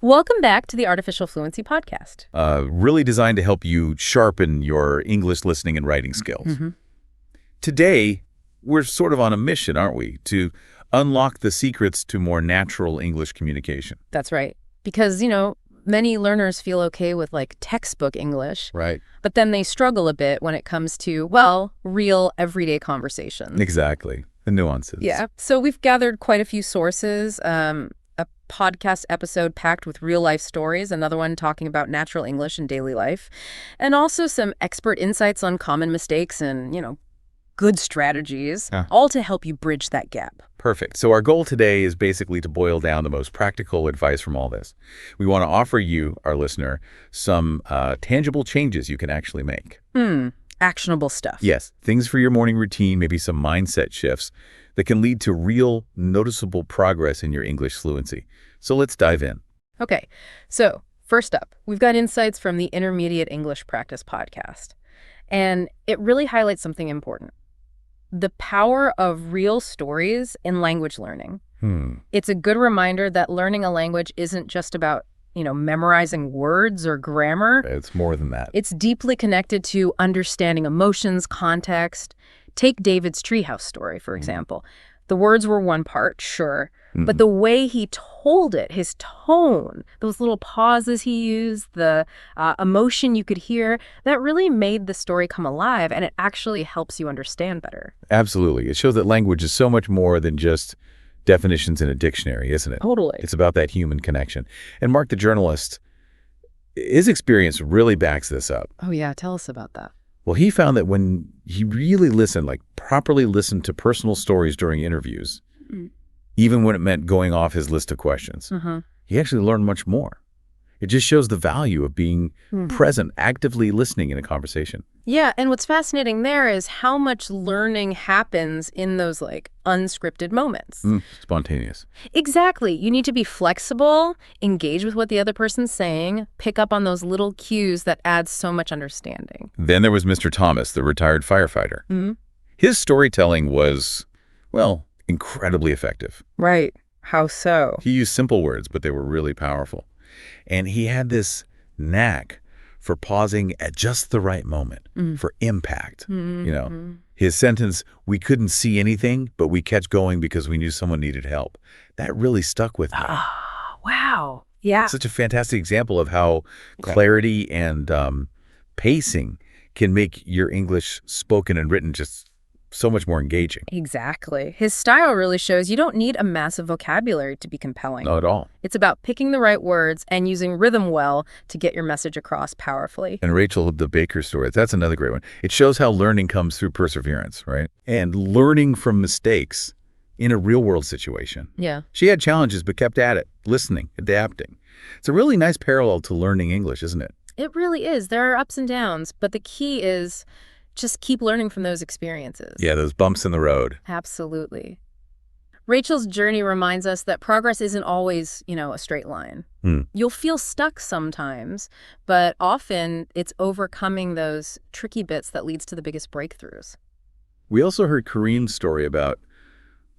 Welcome back to the Artificial Fluency Podcast. Really designed to help you sharpen your English listening and writing skills. Today, we're sort of on a mission, aren't we, to unlock the secrets to more natural English communication. That's right. Because, many learners feel okay with textbook English. Right. But then they struggle a bit when it comes to, well, real everyday conversations. Exactly. The nuances. Yeah. So we've gathered quite a few sources, a podcast episode packed with real-life stories, another one talking about natural English in daily life, and also some expert insights on common mistakes and, good strategies, all to help you bridge that gap. Perfect. So our goal today is basically to boil down the most practical advice from all this. We want to offer you, our listener, some tangible changes you can actually make. Actionable stuff. Yes. Things for your morning routine, maybe some mindset shifts that can lead to real, noticeable progress in your English fluency. So let's dive in. Okay. So first up, we've got insights from the Intermediate English Practice podcast. And it really highlights something important. The power of real stories in language learning. It's a good reminder that learning a language isn't just about, memorizing words or grammar. It's more than that. It's deeply connected to understanding emotions, context. Take David's treehouse story, for example. The words were one part, sure, but the way he told it, his tone, those little pauses he used, the emotion you could hear, that really made the story come alive, and it actually helps you understand better. Absolutely. It shows that language is so much more than just definitions in a dictionary, isn't it? Totally. It's about that human connection. And Mark, the journalist, his experience really backs this up. Oh, yeah. Tell us about that. Well, he found that when he really listened, properly listened to personal stories during interviews, even when it meant going off his list of questions, he actually learned much more. It just shows the value of being present, actively listening in a conversation. Yeah, and what's fascinating there is how much learning happens in those, unscripted moments. Spontaneous. Exactly. You need to be flexible, engage with what the other person's saying, pick up on those little cues that add so much understanding. Then there was Mr. Thomas, the retired firefighter. His storytelling was, well, incredibly effective. Right. How so? He used simple words, but they were really powerful. And he had this knack for pausing at just the right moment, for impact. His sentence, "We couldn't see anything, but we kept going because we knew someone needed help." That really stuck with me. Wow. Yeah. Such a fantastic example of how clarity and pacing can make your English spoken and written just so much more engaging. Exactly. His style really shows you don't need a massive vocabulary to be compelling. Not at all. It's about picking the right words and using rhythm well to get your message across powerfully. And Rachel, the baker story, that's another great one. It shows how learning comes through perseverance, right? And learning from mistakes in a real-world situation. Yeah. She had challenges but kept at it, listening, adapting. It's a really nice parallel to learning English, isn't it? It really is. There are ups and downs, but the key is just keep learning from those experiences. Yeah, those bumps in the road. Absolutely. Rachel's journey reminds us that progress isn't always, a straight line. You'll feel stuck sometimes, but often it's overcoming those tricky bits that leads to the biggest breakthroughs. We also heard Kareem's story about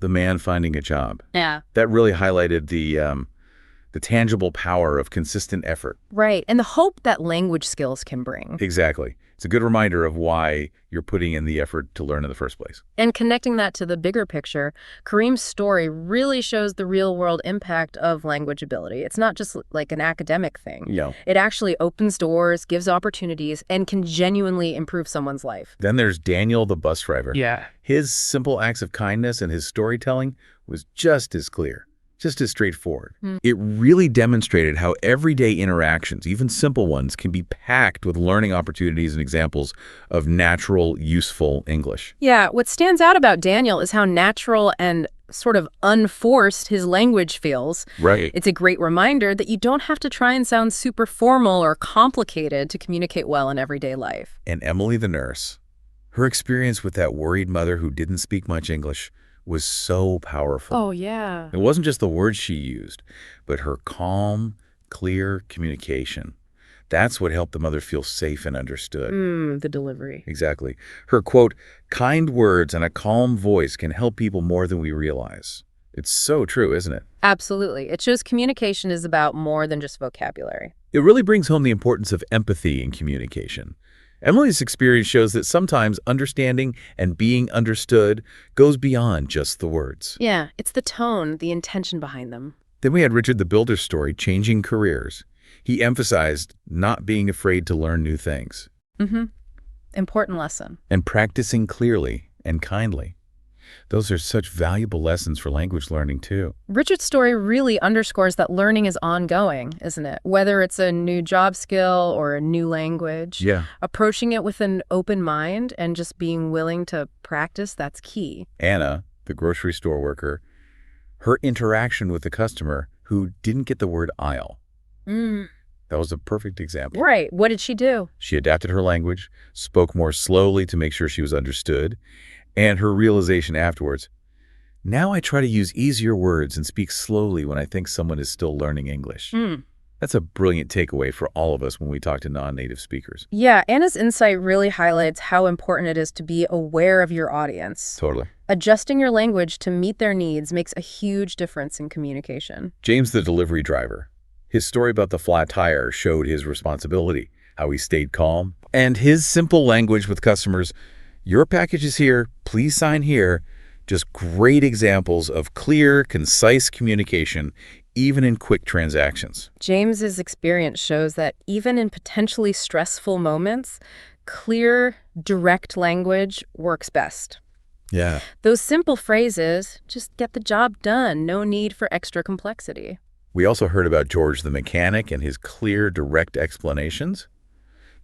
the man finding a job. Yeah. That really highlighted the tangible power of consistent effort. Right, and the hope that language skills can bring. Exactly. It's a good reminder of why you're putting in the effort to learn in the first place. And connecting that to the bigger picture, Kareem's story really shows the real-world impact of language ability. It's not just an academic thing. Yeah. It actually opens doors, gives opportunities, and can genuinely improve someone's life. Then there's Daniel, the bus driver. Yeah. His simple acts of kindness and his storytelling was just as clear, just as straightforward. It really demonstrated how everyday interactions, even simple ones, can be packed with learning opportunities and examples of natural, useful English. Yeah, what stands out about Daniel is how natural and sort of unforced his language feels. Right. It's a great reminder that you don't have to try and sound super formal or complicated to communicate well in everyday life. And Emily, the nurse, her experience with that worried mother who didn't speak much English was so powerful. Oh, yeah. It wasn't just the words she used, but her calm, clear communication. That's what helped the mother feel safe and understood. The delivery. Exactly. Her quote, "Kind words and a calm voice can help people more than we realize," It's so true, isn't it? Absolutely. It shows communication is about more than just vocabulary. It really brings home the importance of empathy in communication. Emily's experience shows that sometimes understanding and being understood goes beyond just the words. Yeah, it's the tone, the intention behind them. Then we had Richard the Builder's story, Changing Careers. He emphasized not being afraid to learn new things. Important lesson. And practicing clearly and kindly. Those are such valuable lessons for language learning, too. Richard's story really underscores that learning is ongoing, isn't it? Whether it's a new job skill or a new language. Yeah. Approaching it with an open mind and just being willing to practice, that's key. Anna, the grocery store worker, her interaction with the customer who didn't get the word aisle. That was a perfect example. Right. What did she do? She adapted her language, spoke more slowly to make sure she was understood, and her realization afterwards, now I try to use easier words and speak slowly when I think someone is still learning English. That's a brilliant takeaway for all of us when we talk to non-native speakers. Yeah, Anna's insight really highlights how important it is to be aware of your audience. Totally. Adjusting your language to meet their needs makes a huge difference in communication. James, the delivery driver, his story about the flat tire showed his responsibility, how he stayed calm, and his simple language with customers. Your package is here, please sign here. Just great examples of clear, concise communication, even in quick transactions. James's experience shows that even in potentially stressful moments, clear, direct language works best. Yeah. Those simple phrases just get the job done, no need for extra complexity. We also heard about George the mechanic and his clear, direct explanations.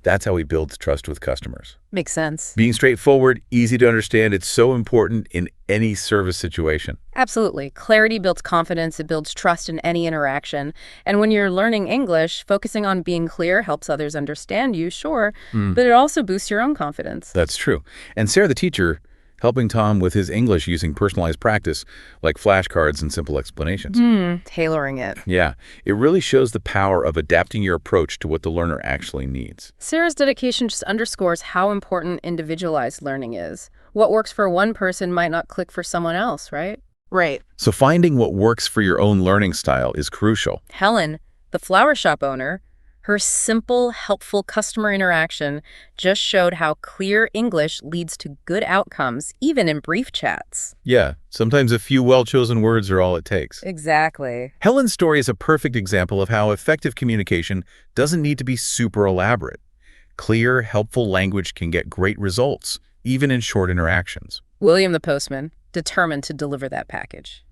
That's how he builds trust with customers. Makes sense. Being straightforward, easy to understand, it's so important in any service situation. Absolutely. Clarity builds confidence. It builds trust in any interaction. And when you're learning English, focusing on being clear helps others understand you, sure, but it also boosts your own confidence. That's true. And Sarah, the teacher, helping Tom with his English using personalized practice, like flashcards and simple explanations. Tailoring it. Yeah, it really shows the power of adapting your approach to what the learner actually needs. Sarah's dedication just underscores how important individualized learning is. What works for one person might not click for someone else, right? Right. So finding what works for your own learning style is crucial. Helen, the flower shop owner, her simple, helpful customer interaction just showed how clear English leads to good outcomes, even in brief chats. Yeah, sometimes a few well-chosen words are all it takes. Exactly. Helen's story is a perfect example of how effective communication doesn't need to be super elaborate. Clear, helpful language can get great results, even in short interactions. William the postman, determined to deliver that package.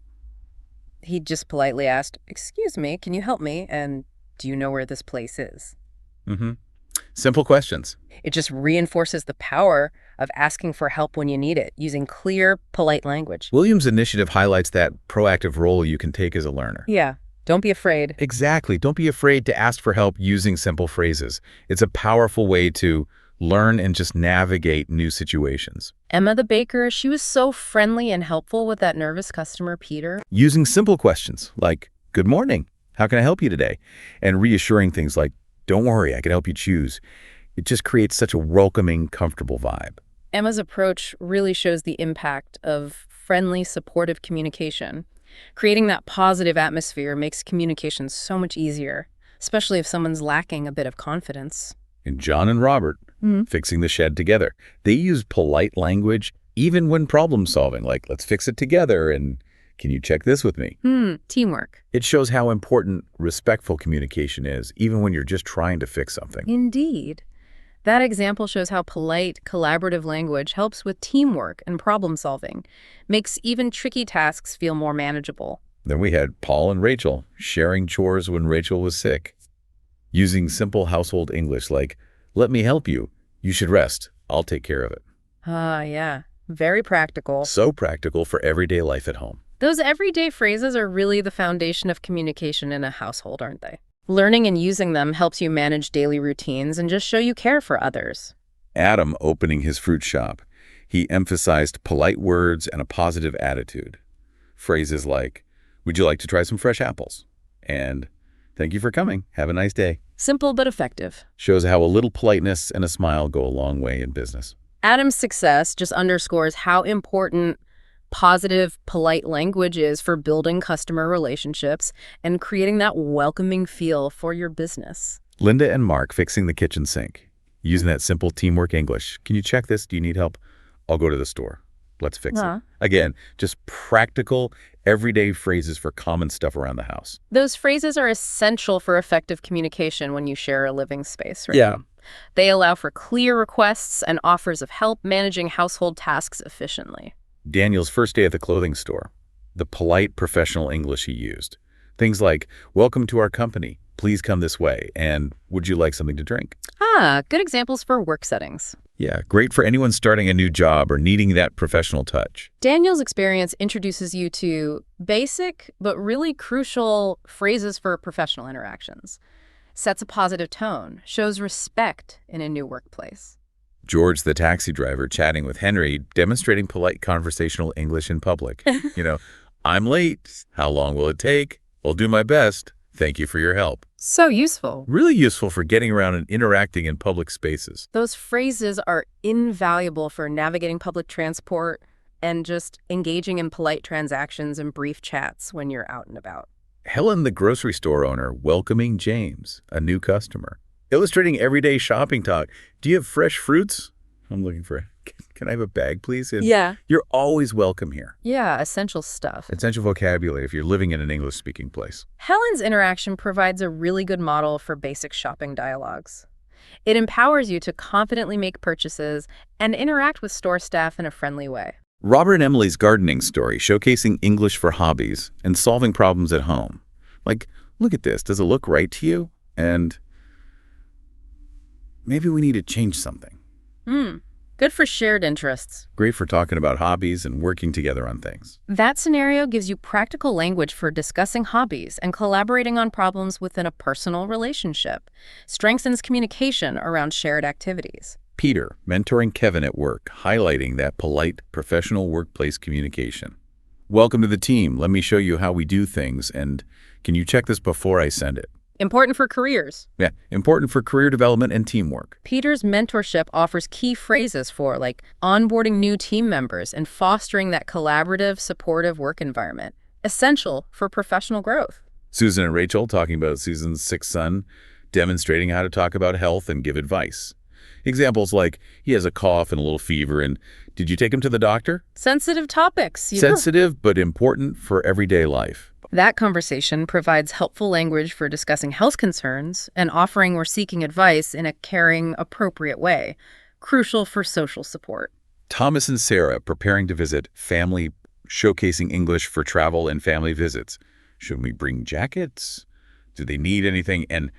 He just politely asked, "Excuse me, can you help me? And do you know where this place is?" Simple questions. It just reinforces the power of asking for help when you need it, using clear, polite language. William's initiative highlights that proactive role you can take as a learner. Yeah, don't be afraid. Exactly. Don't be afraid to ask for help using simple phrases. It's a powerful way to learn and just navigate new situations. Emma the baker, she was so friendly and helpful with that nervous customer, Peter. Using simple questions like, "Good morning, how can I help you today?" And reassuring things like, "Don't worry, I can help you choose." It just creates such a welcoming, comfortable vibe. Emma's approach really shows the impact of friendly, supportive communication. Creating that positive atmosphere makes communication so much easier, especially if someone's lacking a bit of confidence. And John and Robert, fixing the shed together, they use polite language even when problem solving, like, "Let's fix it together," and "Can you check this with me?" Teamwork. It shows how important respectful communication is, even when you're just trying to fix something. Indeed. That example shows how polite, collaborative language helps with teamwork and problem solving, makes even tricky tasks feel more manageable. Then we had Paul and Rachel sharing chores when Rachel was sick. Using simple household English like, "Let me help you. You should rest. I'll take care of it." Yeah. Very practical. So practical for everyday life at home. Those everyday phrases are really the foundation of communication in a household, aren't they? Learning and using them helps you manage daily routines and just show you care for others. Adam opening his fruit shop, he emphasized polite words and a positive attitude. Phrases like, "Would you like to try some fresh apples?" And "Thank you for coming. Have a nice day." Simple but effective. Shows how a little politeness and a smile go a long way in business. Adam's success just underscores how important Positive, polite language is for building customer relationships and creating that welcoming feel for your business. Linda and Mark fixing the kitchen sink. Using that simple teamwork English. Can you check this? Do you need help? I'll go to the store. Let's fix it. Again, just practical, everyday phrases for common stuff around the house. Those phrases are essential for effective communication when you share a living space, right? Yeah. They allow for clear requests and offers of help managing household tasks efficiently. Daniel's first day at the clothing store. The polite, professional English he used. Things like, welcome to our company. Please come this way. And would you like something to drink? Good examples for work settings. Yeah, great for anyone starting a new job or needing that professional touch. Daniel's experience introduces you to basic but really crucial phrases for professional interactions. Sets a positive tone, shows respect in a new workplace. George, the taxi driver, chatting with Henry, demonstrating polite conversational English in public. I'm late. How long will it take? I'll do my best. Thank you for your help. So useful. Really useful for getting around and interacting in public spaces. Those phrases are invaluable for navigating public transport and just engaging in polite transactions and brief chats when you're out and about. Helen, the grocery store owner, welcoming James, a new customer. Illustrating everyday shopping talk. Do you have fresh fruits? I'm looking for Can I have a bag, please? And yeah. You're always welcome here. Yeah, essential stuff. Essential vocabulary if you're living in an English-speaking place. Helen's interaction provides a really good model for basic shopping dialogues. It empowers you to confidently make purchases and interact with store staff in a friendly way. Robert and Emily's gardening story, showcasing English for hobbies and solving problems at home. Like, look at this. Does it look right to you? And maybe we need to change something. Good for shared interests. Great for talking about hobbies and working together on things. That scenario gives you practical language for discussing hobbies and collaborating on problems within a personal relationship. Strengthens communication around shared activities. Peter, mentoring Kevin at work, highlighting that polite, professional workplace communication. Welcome to the team. Let me show you how we do things, and can you check this before I send it? Important for careers. Yeah, important for career development and teamwork. Peter's mentorship offers key phrases for, like, onboarding new team members and fostering that collaborative, supportive work environment. Essential for professional growth. Susan and Rachel talking about Susan's sick son, demonstrating how to talk about health and give advice. Examples like, he has a cough and a little fever, and did you take him to the doctor? Sensitive topics. Sensitive, but important for everyday life. That conversation provides helpful language for discussing health concerns and offering or seeking advice in a caring, appropriate way, crucial for social support. Thomas and Sarah preparing to visit family, showcasing English for travel and family visits. Should we bring jackets? Do they need anything? And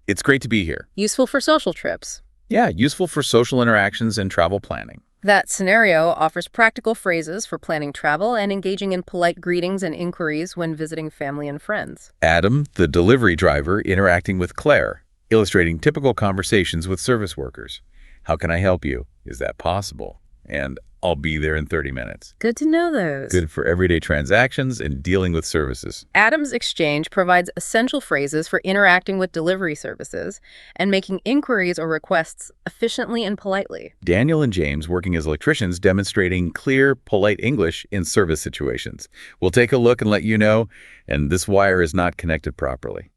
it's great to be here. Useful for social trips. Yeah, useful for social interactions and travel planning. That scenario offers practical phrases for planning travel and engaging in polite greetings and inquiries when visiting family and friends. Adam, the delivery driver, interacting with Claire, illustrating typical conversations with service workers. How can I help you? Is that possible? And I'll be there in 30 minutes. Good to know those. Good for everyday transactions and dealing with services. Adam's exchange provides essential phrases for interacting with delivery services and making inquiries or requests efficiently and politely. Daniel and James working as electricians, demonstrating clear, polite English in service situations. We'll take a look and let you know, and this wire is not connected properly.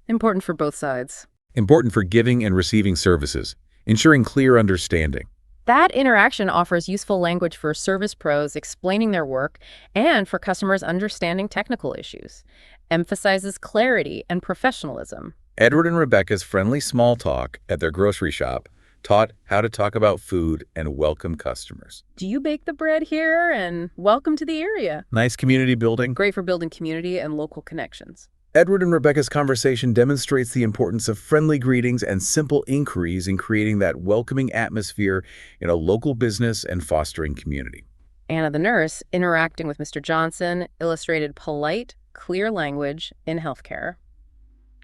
Important for both sides. Important for giving and receiving services, ensuring clear understanding. That interaction offers useful language for service pros explaining their work and for customers understanding technical issues. Emphasizes clarity and professionalism. Edward and Rebecca's friendly small talk at their grocery shop taught how to talk about food and welcome customers. Do you bake the bread here? And welcome to the area. Nice community building. Great for building community and local connections. Edward and Rebecca's conversation demonstrates the importance of friendly greetings and simple inquiries in creating that welcoming atmosphere in a local business and fostering community. Anna the nurse, interacting with Mr. Johnson, illustrated polite, clear language in healthcare.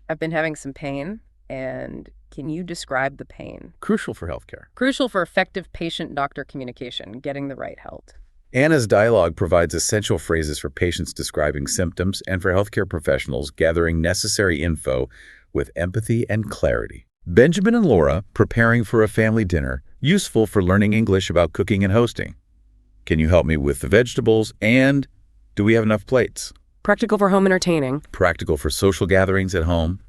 I've been having some pain, and can you describe the pain? Crucial for healthcare. Crucial for effective patient-doctor communication, getting the right help. Anna's dialogue provides essential phrases for patients describing symptoms and for healthcare professionals gathering necessary info with empathy and clarity. Benjamin and Laura preparing for a family dinner, useful for learning English about cooking and hosting. Can you help me with the vegetables? And do we have enough plates? Practical for home entertaining. Practical for social gatherings at home.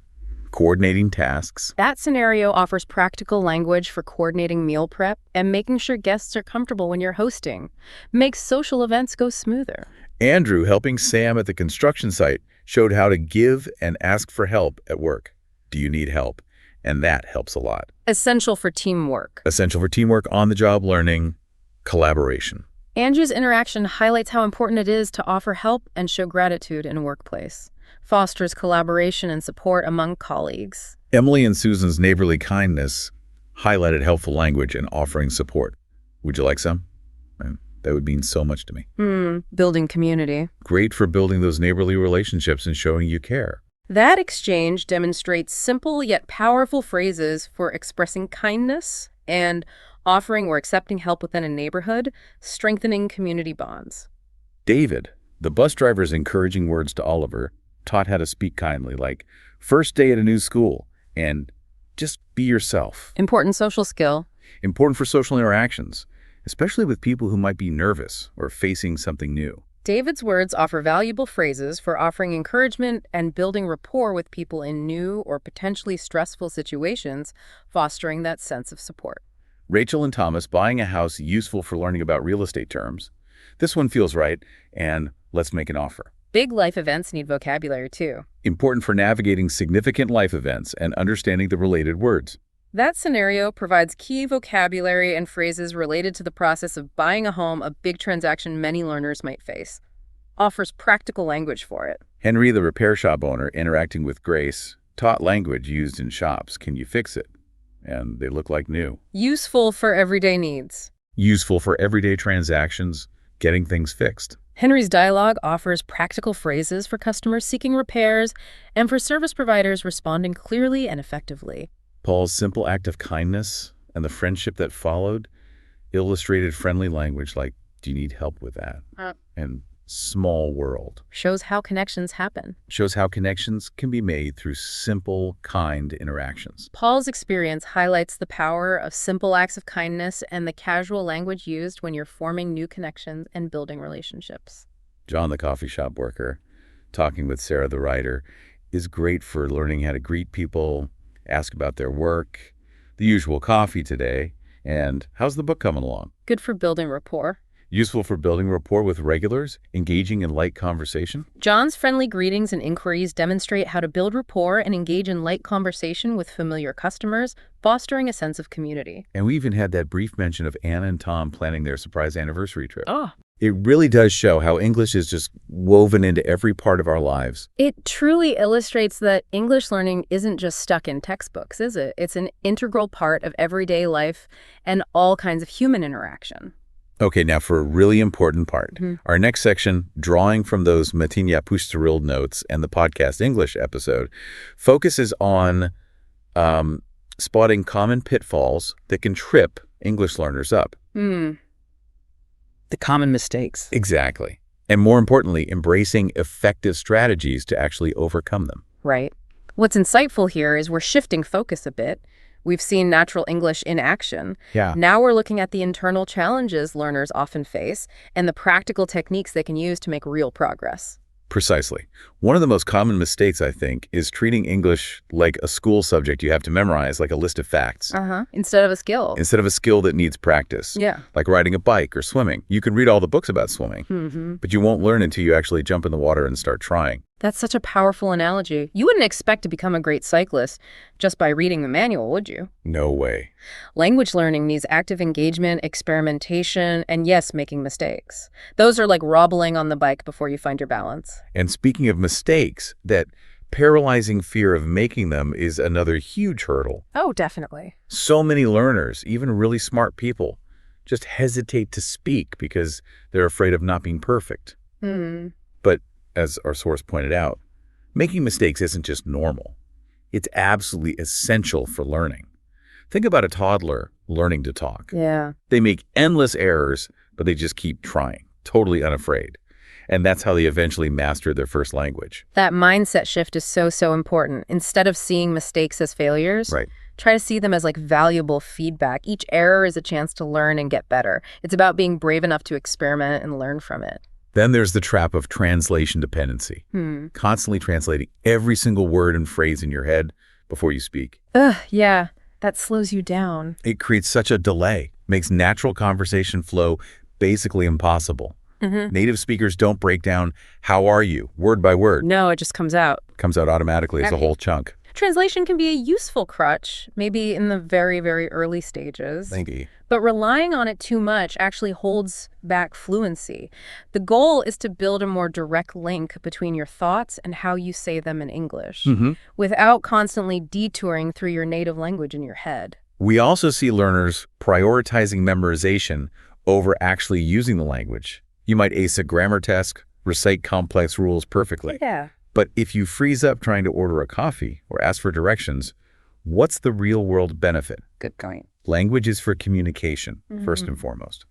Coordinating tasks. That scenario offers practical language for coordinating meal prep and making sure guests are comfortable when you're hosting. Makes social events go smoother. Andrew, helping Sam at the construction site, showed how to give and ask for help at work. Do you need help? And that helps a lot. Essential for teamwork. Essential for teamwork, on-the-job learning, collaboration. Andrew's interaction highlights how important it is to offer help and show gratitude in a workplace. Fosters collaboration and support among colleagues. Emily and Susan's neighborly kindness highlighted helpful language and offering support. Would you like some? That would mean so much to me. Building community. Great for building those neighborly relationships and showing you care. That exchange demonstrates simple yet powerful phrases for expressing kindness and offering or accepting help within a neighborhood, strengthening community bonds. David, the bus driver's encouraging words to Oliver, taught how to speak kindly, like first day at a new school, and just be yourself. Important social skill. Important for social interactions, especially with people who might be nervous or facing something new. David's words offer valuable phrases for offering encouragement and building rapport with people in new or potentially stressful situations, fostering that sense of support. Rachel and Thomas, buying a house useful for learning about real estate terms. This one feels right, and let's make an offer. Big life events need vocabulary too. Important for navigating significant life events and understanding the related words. That scenario provides key vocabulary and phrases related to the process of buying a home, a big transaction many learners might face. Offers practical language for it. Henry, the repair shop owner, interacting with Grace, taught language used in shops. Can you fix it? And they look like new. Useful for everyday needs. Useful for everyday transactions, getting things fixed. Henry's dialogue offers practical phrases for customers seeking repairs and for service providers responding clearly and effectively. Paul's simple act of kindness and the friendship that followed illustrated friendly language like, do you need help with that? And small world. Shows how connections happen. Shows how connections can be made through simple, kind interactions. Paul's experience highlights the power of simple acts of kindness and the casual language used when you're forming new connections and building relationships. John, the coffee shop worker, talking with Sarah, the writer, is great for learning how to greet people, ask about their work, the usual coffee today, and how's the book coming along? Good for building rapport. Useful for building rapport with regulars, engaging in light conversation. John's friendly greetings and inquiries demonstrate how to build rapport and engage in light conversation with familiar customers, fostering a sense of community. And we even had that brief mention of Anna and Tom planning their surprise anniversary trip. Oh. It really does show how English is just woven into every part of our lives. It truly illustrates that English learning isn't just stuck in textbooks, is it? It's an integral part of everyday life and all kinds of human interaction. Okay, now for a really important part. Our next section, drawing from those Matinya Pushtaril notes and the podcast English episode, focuses on spotting common pitfalls that can trip English learners up. The common mistakes. Exactly. And more importantly, embracing effective strategies to actually overcome them. Right. What's insightful here is we're shifting focus a bit. We've seen natural English in action. Yeah. Now we're looking at the internal challenges learners often face and the practical techniques they can use to make real progress. Precisely. One of the most common mistakes, I think, is treating English like a school subject you have to memorize, like a list of facts. Instead of a skill. Instead of a skill that needs practice. Yeah. Like riding a bike or swimming. You can read all the books about swimming, but you won't learn until you actually jump in the water and start trying. That's such a powerful analogy. You wouldn't expect to become a great cyclist just by reading the manual, would you? No way. Language learning needs active engagement, experimentation, and yes, making mistakes. Those are like wobbling on the bike before you find your balance. And speaking of mistakes, that paralyzing fear of making them is another huge hurdle. Oh, definitely. So many learners, even really smart people, just hesitate to speak because they're afraid of not being perfect. But as our source pointed out, making mistakes isn't just normal. It's absolutely essential for learning. Think about a toddler learning to talk. Yeah. They make endless errors, but they just keep trying, totally unafraid. And that's how they eventually master their first language. That mindset shift is so important. Instead of seeing mistakes as failures, Right. Try to see them as like valuable feedback. Each error is a chance to learn and get better. It's about being brave enough to experiment and learn from it. Then there's the trap of translation dependency. Constantly translating every single word and phrase in your head before you speak. Yeah, that slows you down. It creates such a delay, makes natural conversation flow basically impossible. Native speakers don't break down, how are you, word by word. No, it just comes out. Comes out automatically as a whole chunk. Translation can be a useful crutch, maybe in the very, very early stages. Maybe. But relying on it too much actually holds back fluency. The goal is to build a more direct link between your thoughts and how you say them in English, without constantly detouring through your native language in your head. We also see learners prioritizing memorization over actually using the language. You might ace a grammar test, recite complex rules perfectly. Yeah. But if you freeze up trying to order a coffee or ask for directions, what's the real-world benefit? Good point. Language is for communication, first and foremost,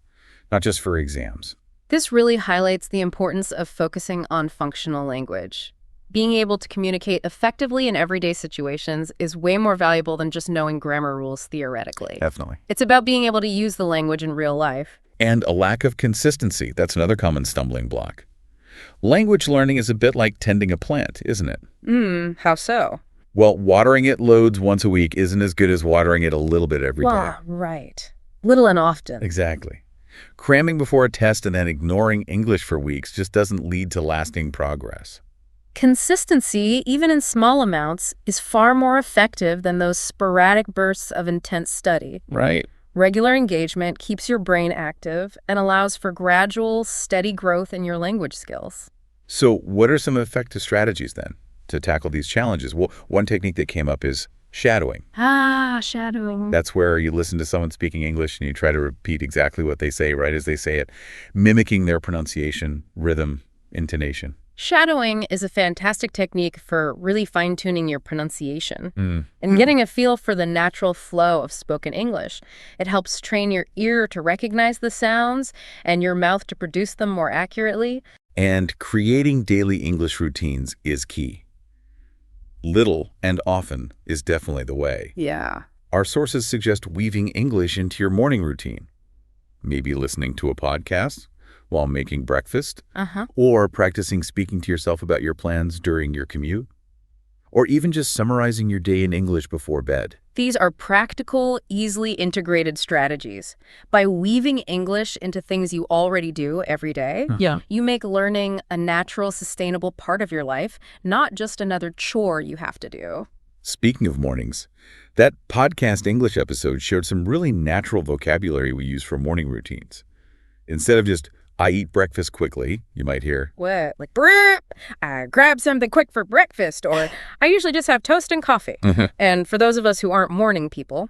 not just for exams. This really highlights the importance of focusing on functional language. Being able to communicate effectively in everyday situations is way more valuable than just knowing grammar rules theoretically. Definitely. It's about being able to use the language in real life. And a lack of consistency. That's another common stumbling block. Language learning is a bit like tending a plant, isn't it? How so? Well, watering it loads once a week isn't as good as watering it a little bit every day. Right. Little and often. Exactly. Cramming before a test and then ignoring English for weeks just doesn't lead to lasting progress. Consistency, even in small amounts, is far more effective than those sporadic bursts of intense study. Right. Regular engagement keeps your brain active and allows for gradual, steady growth in your language skills. So what are some effective strategies then to tackle these challenges? Well, one technique that came up is shadowing. Shadowing. That's where you listen to someone speaking English and you try to repeat exactly what they say right as they say it, mimicking their pronunciation, rhythm, intonation. Shadowing is a fantastic technique for really fine-tuning your pronunciation and getting a feel for the natural flow of spoken English. It helps train your ear to recognize the sounds and your mouth to produce them more accurately. And creating daily English routines is key. Little and often is definitely the way. Yeah. Our sources suggest weaving English into your morning routine. Maybe listening to a podcast while making breakfast, or practicing speaking to yourself about your plans during your commute, or even just summarizing your day in English before bed. These are practical, easily integrated strategies. By weaving English into things you already do every day, you make learning a natural, sustainable part of your life, not just another chore you have to do. Speaking of mornings, that podcast English episode showed some really natural vocabulary we use for morning routines. Instead of just, I eat breakfast quickly, you might hear. What? Like, brrr, I grab something quick for breakfast, or I usually just have toast and coffee. And for those of us who aren't morning people,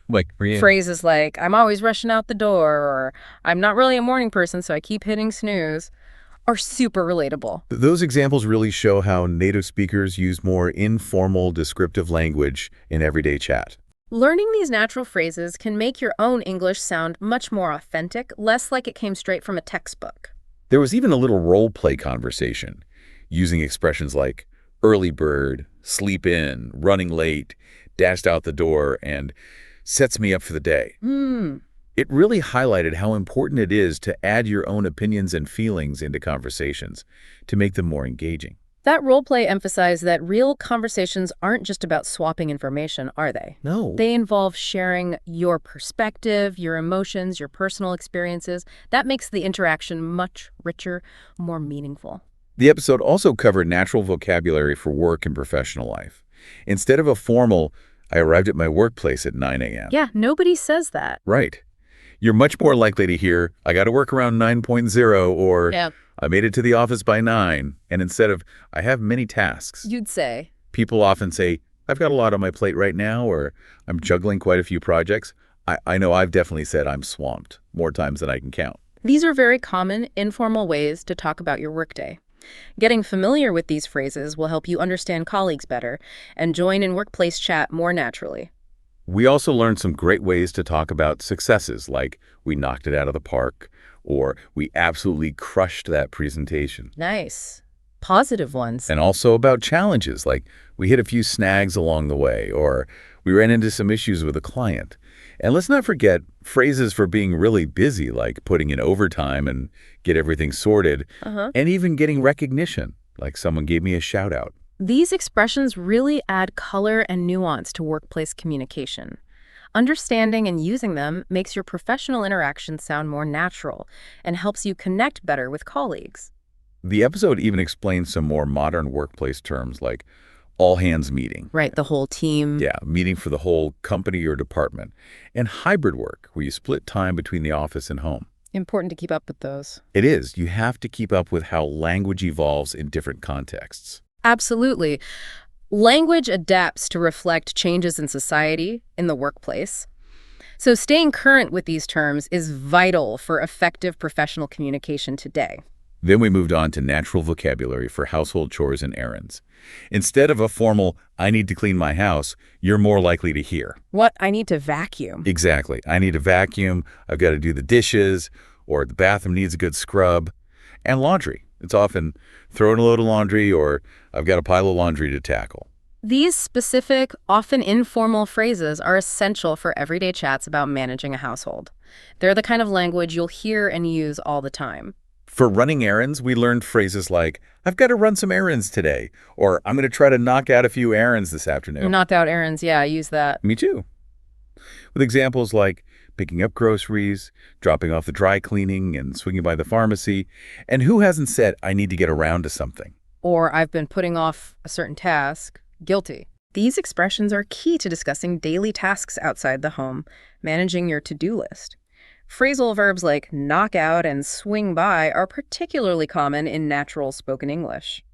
Like for you. phrases like, I'm always rushing out the door, or I'm not really a morning person, so I keep hitting snooze, are super relatable. Those examples really show how native speakers use more informal, descriptive language in everyday chat. Learning these natural phrases can make your own English sound much more authentic, less like it came straight from a textbook. There was even a little role-play conversation, using expressions like early bird, sleep in, running late, dashed out the door, and sets me up for the day. It really highlighted how important it is to add your own opinions and feelings into conversations to make them more engaging. That role-play emphasized that real conversations aren't just about swapping information, are they? No. They involve sharing your perspective, your emotions, your personal experiences. That makes the interaction much richer, more meaningful. The episode also covered natural vocabulary for work and professional life. Instead of a formal, I arrived at my workplace at 9 a.m. Yeah, nobody says that. Right. You're much more likely to hear, I got to work around 9.0, or I made it to the office by 9. And instead of, I have many tasks, You'd say, people often say, I've got a lot on my plate right now, or I'm juggling quite a few projects. I know I've definitely said I'm swamped more times than I can count. these are very common, informal ways to talk about your workday. Getting familiar with these phrases will help you understand colleagues better and join in workplace chat more naturally. We also learned some great ways to talk about successes, like we knocked it out of the park, or we absolutely crushed that presentation. Nice. Positive ones. And also about challenges, like we hit a few snags along the way, or we ran into some issues with a client. And let's not forget phrases for being really busy, like putting in overtime and get everything sorted, and even getting recognition, like someone gave me a shout out. These expressions really add color and nuance to workplace communication. Understanding and using them makes your professional interactions sound more natural and helps you connect better with colleagues. The episode even explains some more modern workplace terms like all-hands meeting. Right, the whole team. Yeah, meeting for the whole company or department. And hybrid work, where you split time between the office and home. Important to keep up with those. It is. You have to keep up with how language evolves in different contexts. Absolutely. Language adapts to reflect changes in society, in the workplace. So staying current with these terms is vital for effective professional communication today. Then we moved on to natural vocabulary for household chores and errands. Instead of a formal, I need to clean my house, you're more likely to hear. What? I need to vacuum. Exactly. I need to vacuum, I've got to do the dishes, or the bathroom needs a good scrub. And laundry. It's often throw in a load of laundry, or I've got a pile of laundry to tackle. These specific, often informal phrases are essential for everyday chats about managing a household. They're the kind of language you'll hear and use all the time. For running errands, we learned phrases like, I've got to run some errands today, or I'm going to try to knock out a few errands this afternoon. Knocked out errands, yeah, I use that. Me too. With examples like picking up groceries, dropping off the dry cleaning, and swinging by the pharmacy. And who hasn't said, I need to get around to something? Or I've been putting off a certain task. Guilty. These expressions are key to discussing daily tasks outside the home, managing your to-do list. Phrasal verbs like knock out and swing by are particularly common in natural spoken English.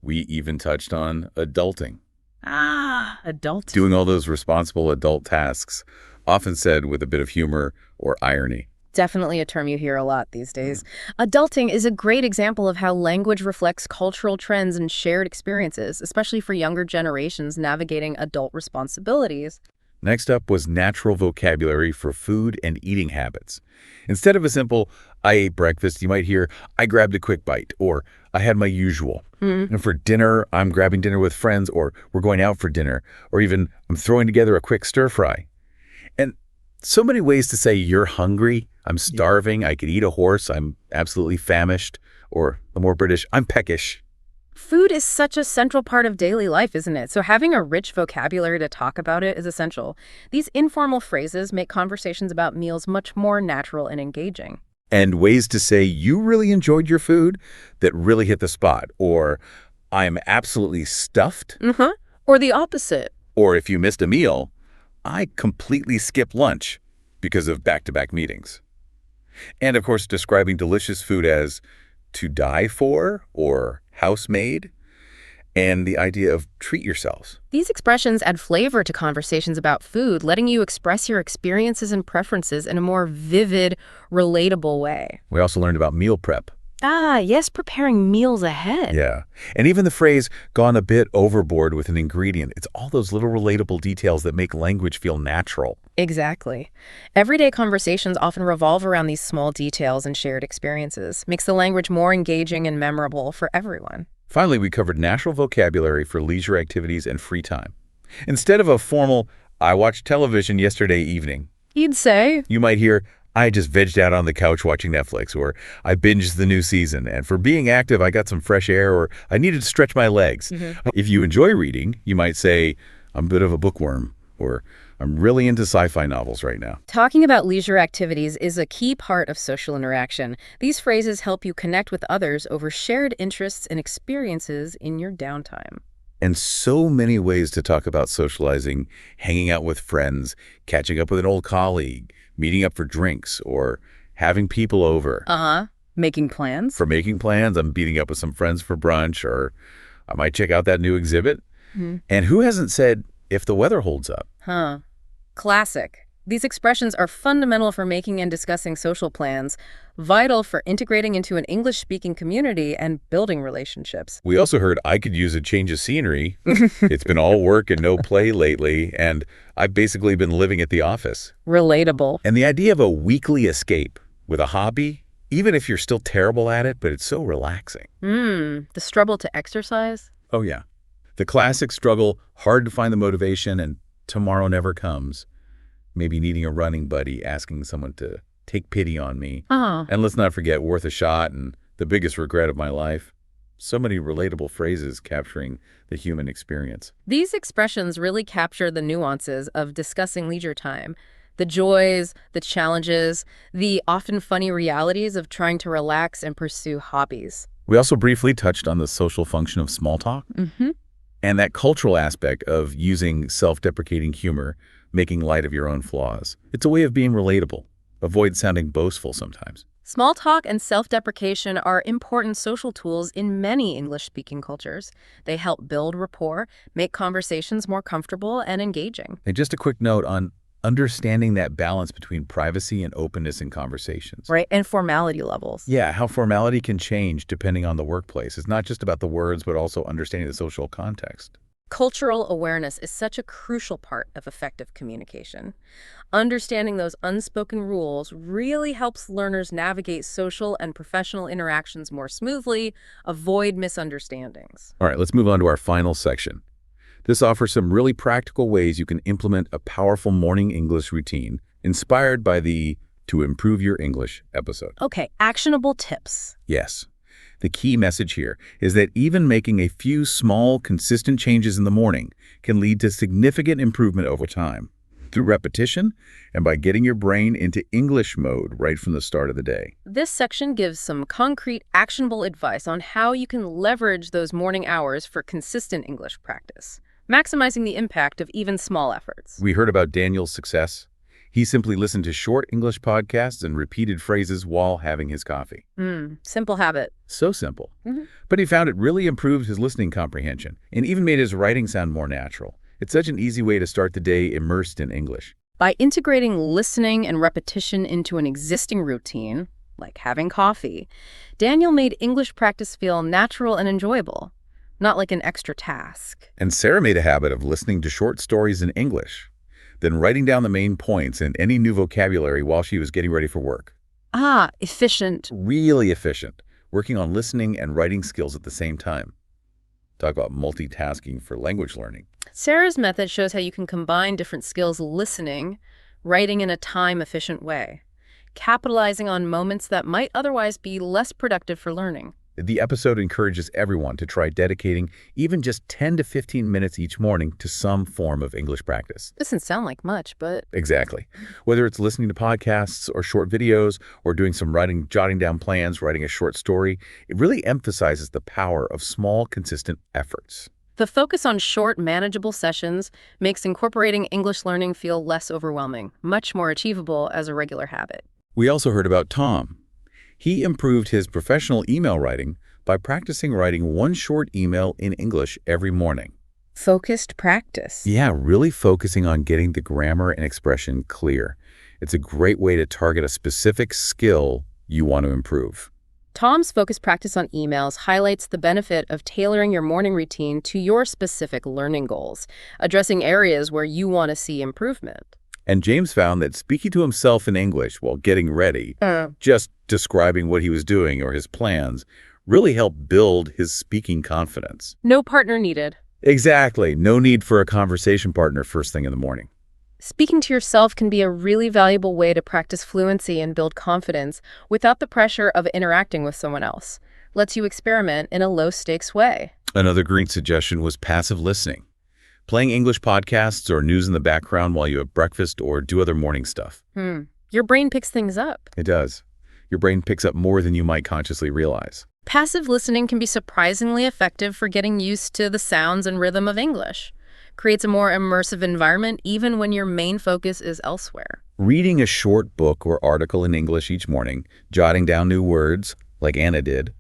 We even touched on adulting. Adulting. Doing all those responsible adult tasks, often said with a bit of humor or irony. Definitely a term you hear a lot these days. Adulting is a great example of how language reflects cultural trends and shared experiences, especially for younger generations navigating adult responsibilities. Next up was natural vocabulary for food and eating habits. Instead of a simple, I ate breakfast, you might hear, I grabbed a quick bite, or I had my usual. And for dinner, I'm grabbing dinner with friends, or we're going out for dinner, or even I'm throwing together a quick stir fry. And so many ways to say you're hungry, I'm starving, I could eat a horse, I'm absolutely famished, or the more British, I'm peckish. Food is such a central part of daily life, isn't it? So having a rich vocabulary to talk about it is essential. These informal phrases make conversations about meals much more natural and engaging. And ways to say you really enjoyed your food that really hit the spot, or I'm absolutely stuffed. Or the opposite. Or if you missed a meal, I completely skipped lunch because of back-to-back meetings. And of course, describing delicious food as to die for or house-made, and the idea of treat yourselves. These expressions add flavor to conversations about food, letting you express your experiences and preferences in a more vivid, relatable way. We also learned about meal prep. Yes, preparing meals ahead. Yeah. And even the phrase, gone a bit overboard with an ingredient. It's all those little relatable details that make language feel natural. Exactly. Everyday conversations often revolve around these small details and shared experiences. Makes the language more engaging and memorable for everyone. Finally, we covered natural vocabulary for leisure activities and free time. Instead of a formal, I watched television yesterday evening, You'd say, you might hear, I just vegged out on the couch watching Netflix, or I binged the new season, and for being active, I got some fresh air, or I needed to stretch my legs. If you enjoy reading, you might say, I'm a bit of a bookworm, or I'm really into sci-fi novels right now. talking about leisure activities is a key part of social interaction. These phrases help you connect with others over shared interests and experiences in your downtime. And so many ways to talk about socializing, hanging out with friends, catching up with an old colleague, meeting up for drinks, or having people over. Making plans? For making plans, I'm meeting up with some friends for brunch, or I might check out that new exhibit. And who hasn't said, if the weather holds up? Classic. These expressions are fundamental for making and discussing social plans, vital for integrating into an English-speaking community and building relationships. We also heard I could use a change of scenery. It's been all work and no play lately, and I've basically been living at the office. Relatable. And the idea of a weekly escape with a hobby even if you're still terrible at it, but it's so relaxing. The struggle to exercise? Oh, yeah. The classic struggle, hard to find the motivation, and tomorrow never comes. Maybe needing a running buddy, asking someone to take pity on me. And let's not forget worth a shot and the biggest regret of my life. So many relatable phrases capturing the human experience. These expressions really capture the nuances of discussing leisure time. The joys, the challenges, the often funny realities of trying to relax and pursue hobbies. We also briefly touched on the social function of small talk and that cultural aspect of using self-deprecating humor, making light of your own flaws. It's a way of being relatable. Avoid sounding boastful sometimes. Small talk and self-deprecation are important social tools in many English-speaking cultures. They help build rapport, make conversations more comfortable and engaging. And just a quick note on understanding that balance between privacy and openness in conversations. Right, and formality levels. Yeah, how formality can change depending on the workplace. It's not just about the words, but also understanding the social context. Cultural awareness is such a crucial part of effective communication. Understanding those unspoken rules really helps learners navigate social and professional interactions more smoothly, avoid misunderstandings. All right, let's move on to our final section. This offers some really practical ways you can implement a powerful morning English routine inspired by the To Improve Your English episode. Okay, actionable tips. Yes. The key message here is that even making a few small, consistent changes in the morning can lead to significant improvement over time through repetition and by getting your brain into English mode right from the start of the day. This section gives some concrete, actionable advice on how you can leverage those morning hours for consistent English practice, maximizing the impact of even small efforts. We heard about Daniel's success. He simply listened to short English podcasts and repeated phrases while having his coffee. Simple habit. So simple. But he found it really improved his listening comprehension and even made his writing sound more natural. It's such an easy way to start the day immersed in English. By integrating listening and repetition into an existing routine, like having coffee, Daniel made English practice feel natural and enjoyable, not like an extra task. And Sarah made a habit of listening to short stories in English, then writing down the main points and any new vocabulary while she was getting ready for work. Efficient. Really efficient, working on listening and writing skills at the same time. Talk about multitasking for language learning. Sarah's method shows how you can combine different skills: listening, writing in a time-efficient way, capitalizing on moments that might otherwise be less productive for learning. The episode encourages everyone to try dedicating even just 10 to 15 minutes each morning to some form of English practice. Doesn't sound like much, but... Exactly. Whether it's listening to podcasts or short videos or doing some writing, jotting down plans, writing a short story, it really emphasizes the power of small, consistent efforts. The focus on short, manageable sessions makes incorporating English learning feel less overwhelming, much more achievable as a regular habit. We also heard about Tom. He improved his professional email writing by practicing writing one short email in English every morning. Focused practice. Yeah, really focusing on getting the grammar and expression clear. It's a great way to target a specific skill you want to improve. Tom's focused practice on emails highlights the benefit of tailoring your morning routine to your specific learning goals, addressing areas where you want to see improvement. And James found that speaking to himself in English while getting ready, just describing what he was doing or his plans, really helped build his speaking confidence. No partner needed. Exactly. No need for a conversation partner first thing in the morning. Speaking to yourself can be a really valuable way to practice fluency and build confidence without the pressure of interacting with someone else. Lets you experiment in a low-stakes way. Another great suggestion was passive listening. Playing English podcasts or news in the background while you have breakfast or do other morning stuff. Your brain picks things up. It does. Your brain picks up more than you might consciously realize. Passive listening can be surprisingly effective for getting used to the sounds and rhythm of English. Creates a more immersive environment even when your main focus is elsewhere. Reading a short book or article in English each morning, jotting down new words, like Anna did,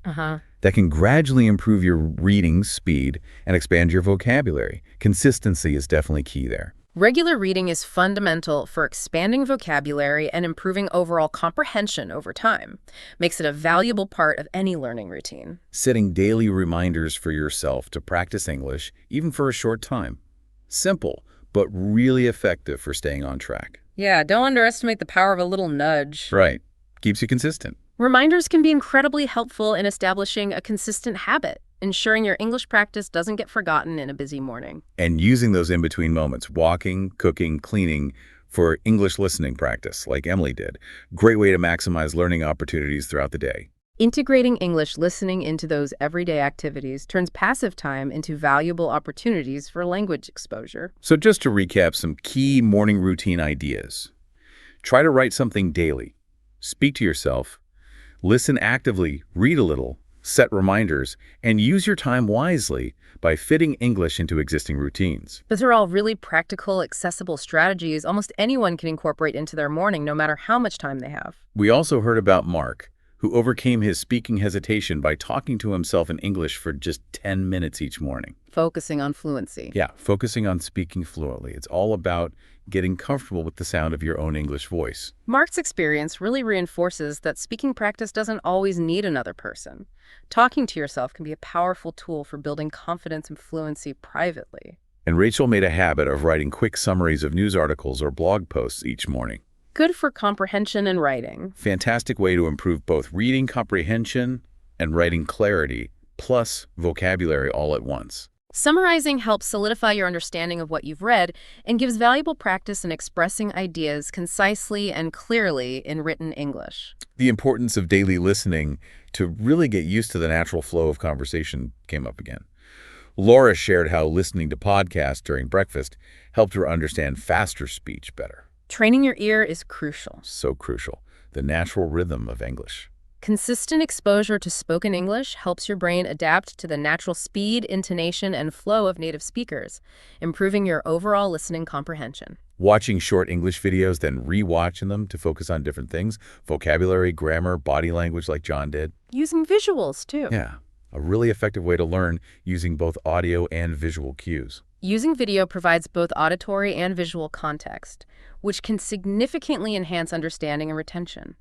that can gradually improve your reading speed and expand your vocabulary. Consistency is definitely key there. Regular reading is fundamental for expanding vocabulary and improving overall comprehension over time. Makes it a valuable part of any learning routine. Setting daily reminders for yourself to practice English, even for a short time. Simple, but really effective for staying on track. Yeah, don't underestimate the power of a little nudge. Right. Keeps you consistent. Reminders can be incredibly helpful in establishing a consistent habit, ensuring your English practice doesn't get forgotten in a busy morning. And using those in-between moments, walking, cooking, cleaning, for English listening practice, like Emily did. Great way to maximize learning opportunities throughout the day. Integrating English listening into those everyday activities turns passive time into valuable opportunities for language exposure. So just to recap some key morning routine ideas. Try to write something daily. Speak to yourself. Listen actively, read a little, set reminders, and use your time wisely by fitting English into existing routines. Those are all really practical, accessible strategies almost anyone can incorporate into their morning, no matter how much time they have. We also heard about Mark, who overcame his speaking hesitation by talking to himself in English for just 10 minutes each morning. Focusing on fluency. Yeah, focusing on speaking fluently. It's all about getting comfortable with the sound of your own English voice. Mark's experience really reinforces that speaking practice doesn't always need another person. Talking to yourself can be a powerful tool for building confidence and fluency privately. And Rachel made a habit of writing quick summaries of news articles or blog posts each morning. Good for comprehension and writing. Fantastic way to improve both reading comprehension and writing clarity, plus vocabulary all at once. Summarizing helps solidify your understanding of what you've read and gives valuable practice in expressing ideas concisely and clearly in written English. The importance of daily listening to really get used to the natural flow of conversation came up again. Laura shared how listening to podcasts during breakfast helped her understand faster speech better. Training your ear is crucial. So crucial. The natural rhythm of English. Consistent exposure to spoken English helps your brain adapt to the natural speed, intonation, and flow of native speakers, improving your overall listening comprehension. Watching short English videos, then re-watching them to focus on different things, vocabulary, grammar, body language like John did. Using visuals, too. Yeah, a really effective way to learn using both audio and visual cues. Using video provides both auditory and visual context, which can significantly enhance understanding and retention.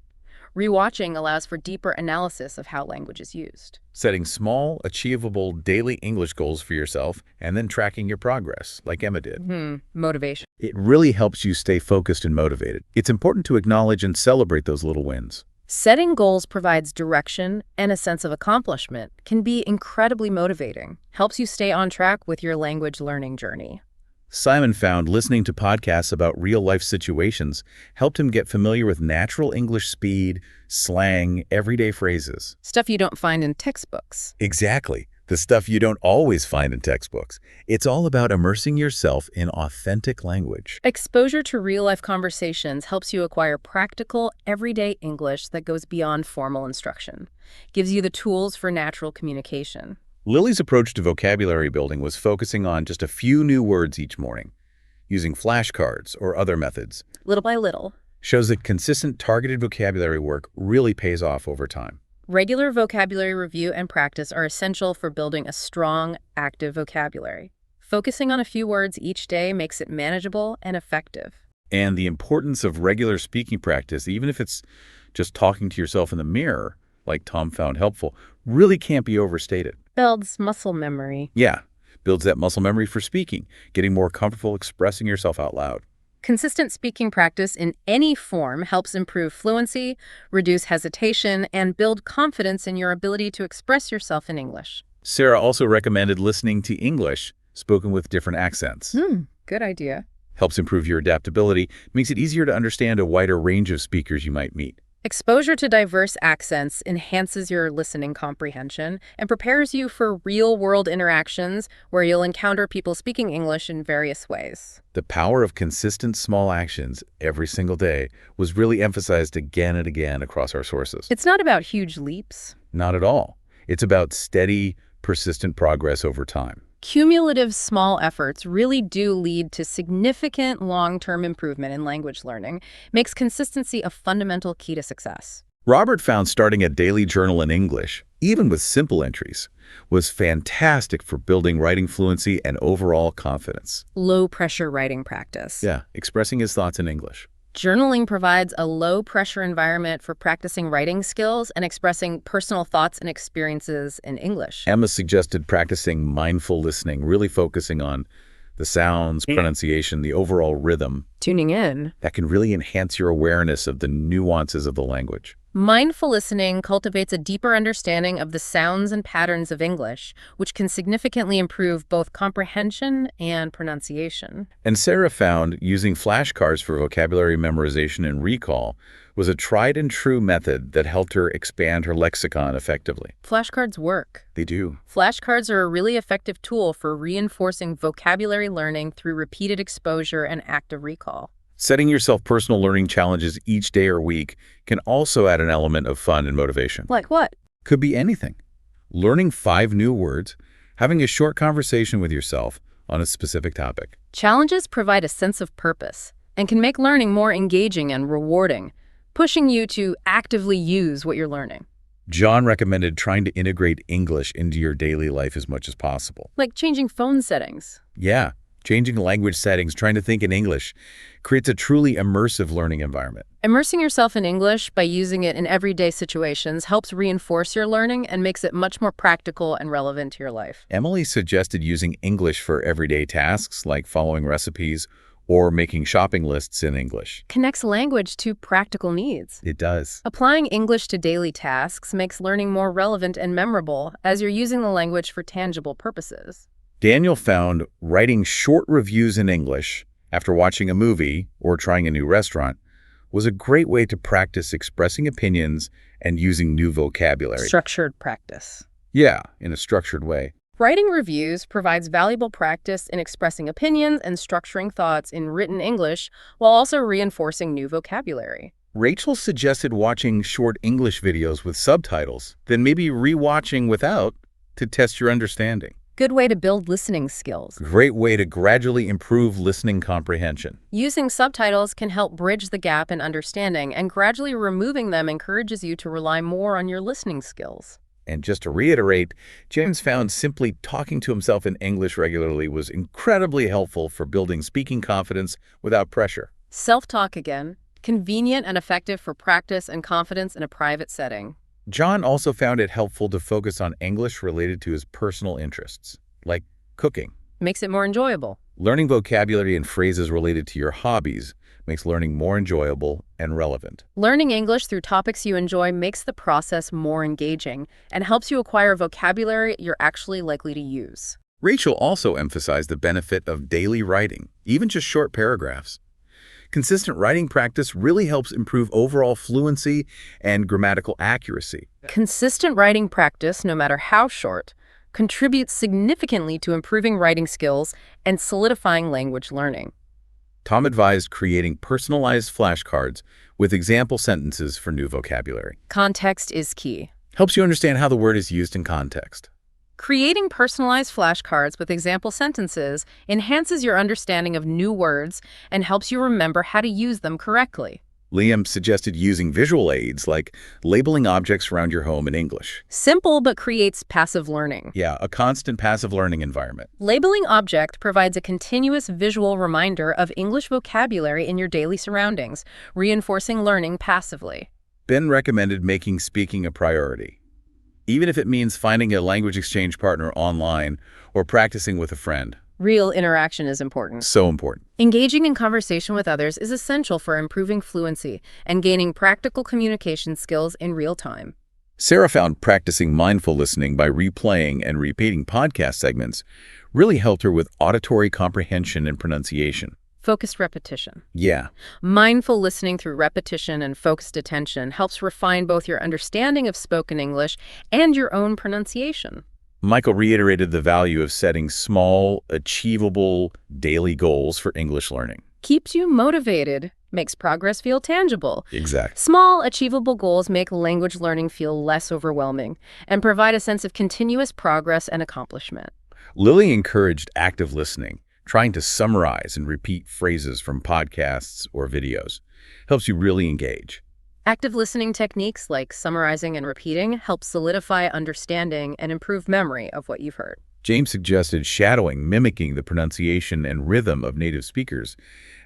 Rewatching allows for deeper analysis of how language is used. Setting small, achievable daily English goals for yourself and then tracking your progress, like Emma did. Motivation. It really helps you stay focused and motivated. It's important to acknowledge and celebrate those little wins. Setting goals provides direction and a sense of accomplishment, can be incredibly motivating, helps you stay on track with your language learning journey. Simon found listening to podcasts about real-life situations helped him get familiar with natural English speed, slang, everyday phrases. Stuff you don't find in textbooks. Exactly. The stuff you don't always find in textbooks. It's all about immersing yourself in authentic language. Exposure to real-life conversations helps you acquire practical, everyday English that goes beyond formal instruction, gives you the tools for natural communication. Lily's approach to vocabulary building was focusing on just a few new words each morning, using flashcards or other methods. Little by little. Shows that consistent targeted vocabulary work really pays off over time. Regular vocabulary review and practice are essential for building a strong, active vocabulary. Focusing on a few words each day makes it manageable and effective. And the importance of regular speaking practice, even if it's just talking to yourself in the mirror, like Tom found helpful, really can't be overstated. Builds muscle memory. Yeah, builds that muscle memory for speaking, getting more comfortable expressing yourself out loud. Consistent speaking practice in any form helps improve fluency, reduce hesitation, and build confidence in your ability to express yourself in English. Sarah also recommended listening to English spoken with different accents. Good idea. Helps improve your adaptability, makes it easier to understand a wider range of speakers you might meet. Exposure to diverse accents enhances your listening comprehension and prepares you for real-world interactions where you'll encounter people speaking English in various ways. The power of consistent small actions every single day was really emphasized again and again across our sources. It's not about huge leaps. Not at all. It's about steady, persistent progress over time. Cumulative small efforts really do lead to significant long-term improvement in language learning, makes consistency a fundamental key to success. Robert found starting a daily journal in English, even with simple entries, was fantastic for building writing fluency and overall confidence. Low-pressure writing practice. Yeah, expressing his thoughts in English. Journaling provides a low-pressure environment for practicing writing skills and expressing personal thoughts and experiences in English. Emma suggested practicing mindful listening, really focusing on the sounds, pronunciation, the overall rhythm. Tuning in. That can really enhance your awareness of the nuances of the language. Mindful listening cultivates a deeper understanding of the sounds and patterns of English, which can significantly improve both comprehension and pronunciation. And Sarah found using flashcards for vocabulary memorization and recall was a tried and true method that helped her expand her lexicon effectively. Flashcards work. They do. Flashcards are a really effective tool for reinforcing vocabulary learning through repeated exposure and active recall. Setting yourself personal learning challenges each day or week can also add an element of fun and motivation. Like what? Could be anything. Learning 5 new words, having a short conversation with yourself on a specific topic. Challenges provide a sense of purpose and can make learning more engaging and rewarding, pushing you to actively use what you're learning. John recommended trying to integrate English into your daily life as much as possible. Like changing phone settings. Yeah, changing language settings, trying to think in English, creates a truly immersive learning environment. Immersing yourself in English by using it in everyday situations helps reinforce your learning and makes it much more practical and relevant to your life. Emily suggested using English for everyday tasks like following recipes or making shopping lists in English. Connects language to practical needs. It does. Applying English to daily tasks makes learning more relevant and memorable as you're using the language for tangible purposes. Daniel found writing short reviews in English after watching a movie or trying a new restaurant was a great way to practice expressing opinions and using new vocabulary. Structured practice. Yeah, in a structured way. Writing reviews provides valuable practice in expressing opinions and structuring thoughts in written English while also reinforcing new vocabulary. Rachel suggested watching short English videos with subtitles, then maybe rewatching without to test your understanding. Good way to build listening skills. Great way to gradually improve listening comprehension. Using subtitles can help bridge the gap in understanding, and gradually removing them encourages you to rely more on your listening skills. And just to reiterate, James found simply talking to himself in English regularly was incredibly helpful for building speaking confidence without pressure. Self-talk again, convenient and effective for practice and confidence in a private setting. John also found it helpful to focus on English related to his personal interests, like cooking. Makes it more enjoyable. Learning vocabulary and phrases related to your hobbies makes learning more enjoyable and relevant. Learning English through topics you enjoy makes the process more engaging and helps you acquire vocabulary you're actually likely to use. Rachel also emphasized the benefit of daily writing, even just short paragraphs. Consistent writing practice really helps improve overall fluency and grammatical accuracy. Consistent writing practice, no matter how short, contributes significantly to improving writing skills and solidifying language learning. Tom advised creating personalized flashcards with example sentences for new vocabulary. Context is key. Helps you understand how the word is used in context. Creating personalized flashcards with example sentences enhances your understanding of new words and helps you remember how to use them correctly. Liam suggested using visual aids like labeling objects around your home in English. Simple but creates passive learning. Yeah, a constant passive learning environment. Labeling object provides a continuous visual reminder of English vocabulary in your daily surroundings, reinforcing learning passively. Ben recommended making speaking a priority, even if it means finding a language exchange partner online or practicing with a friend. Real interaction is important. So important. Engaging in conversation with others is essential for improving fluency and gaining practical communication skills in real time. Sarah found practicing mindful listening by replaying and repeating podcast segments really helped her with auditory comprehension and pronunciation. Focused repetition. Yeah. Mindful listening through repetition and focused attention helps refine both your understanding of spoken English and your own pronunciation. Michael reiterated the value of setting small, achievable daily goals for English learning. Keeps you motivated, makes progress feel tangible. Exactly. Small, achievable goals make language learning feel less overwhelming and provide a sense of continuous progress and accomplishment. Lily encouraged active listening, trying to summarize and repeat phrases from podcasts or videos. Helps you really engage. Active listening techniques like summarizing and repeating help solidify understanding and improve memory of what you've heard. James suggested shadowing, mimicking the pronunciation and rhythm of native speakers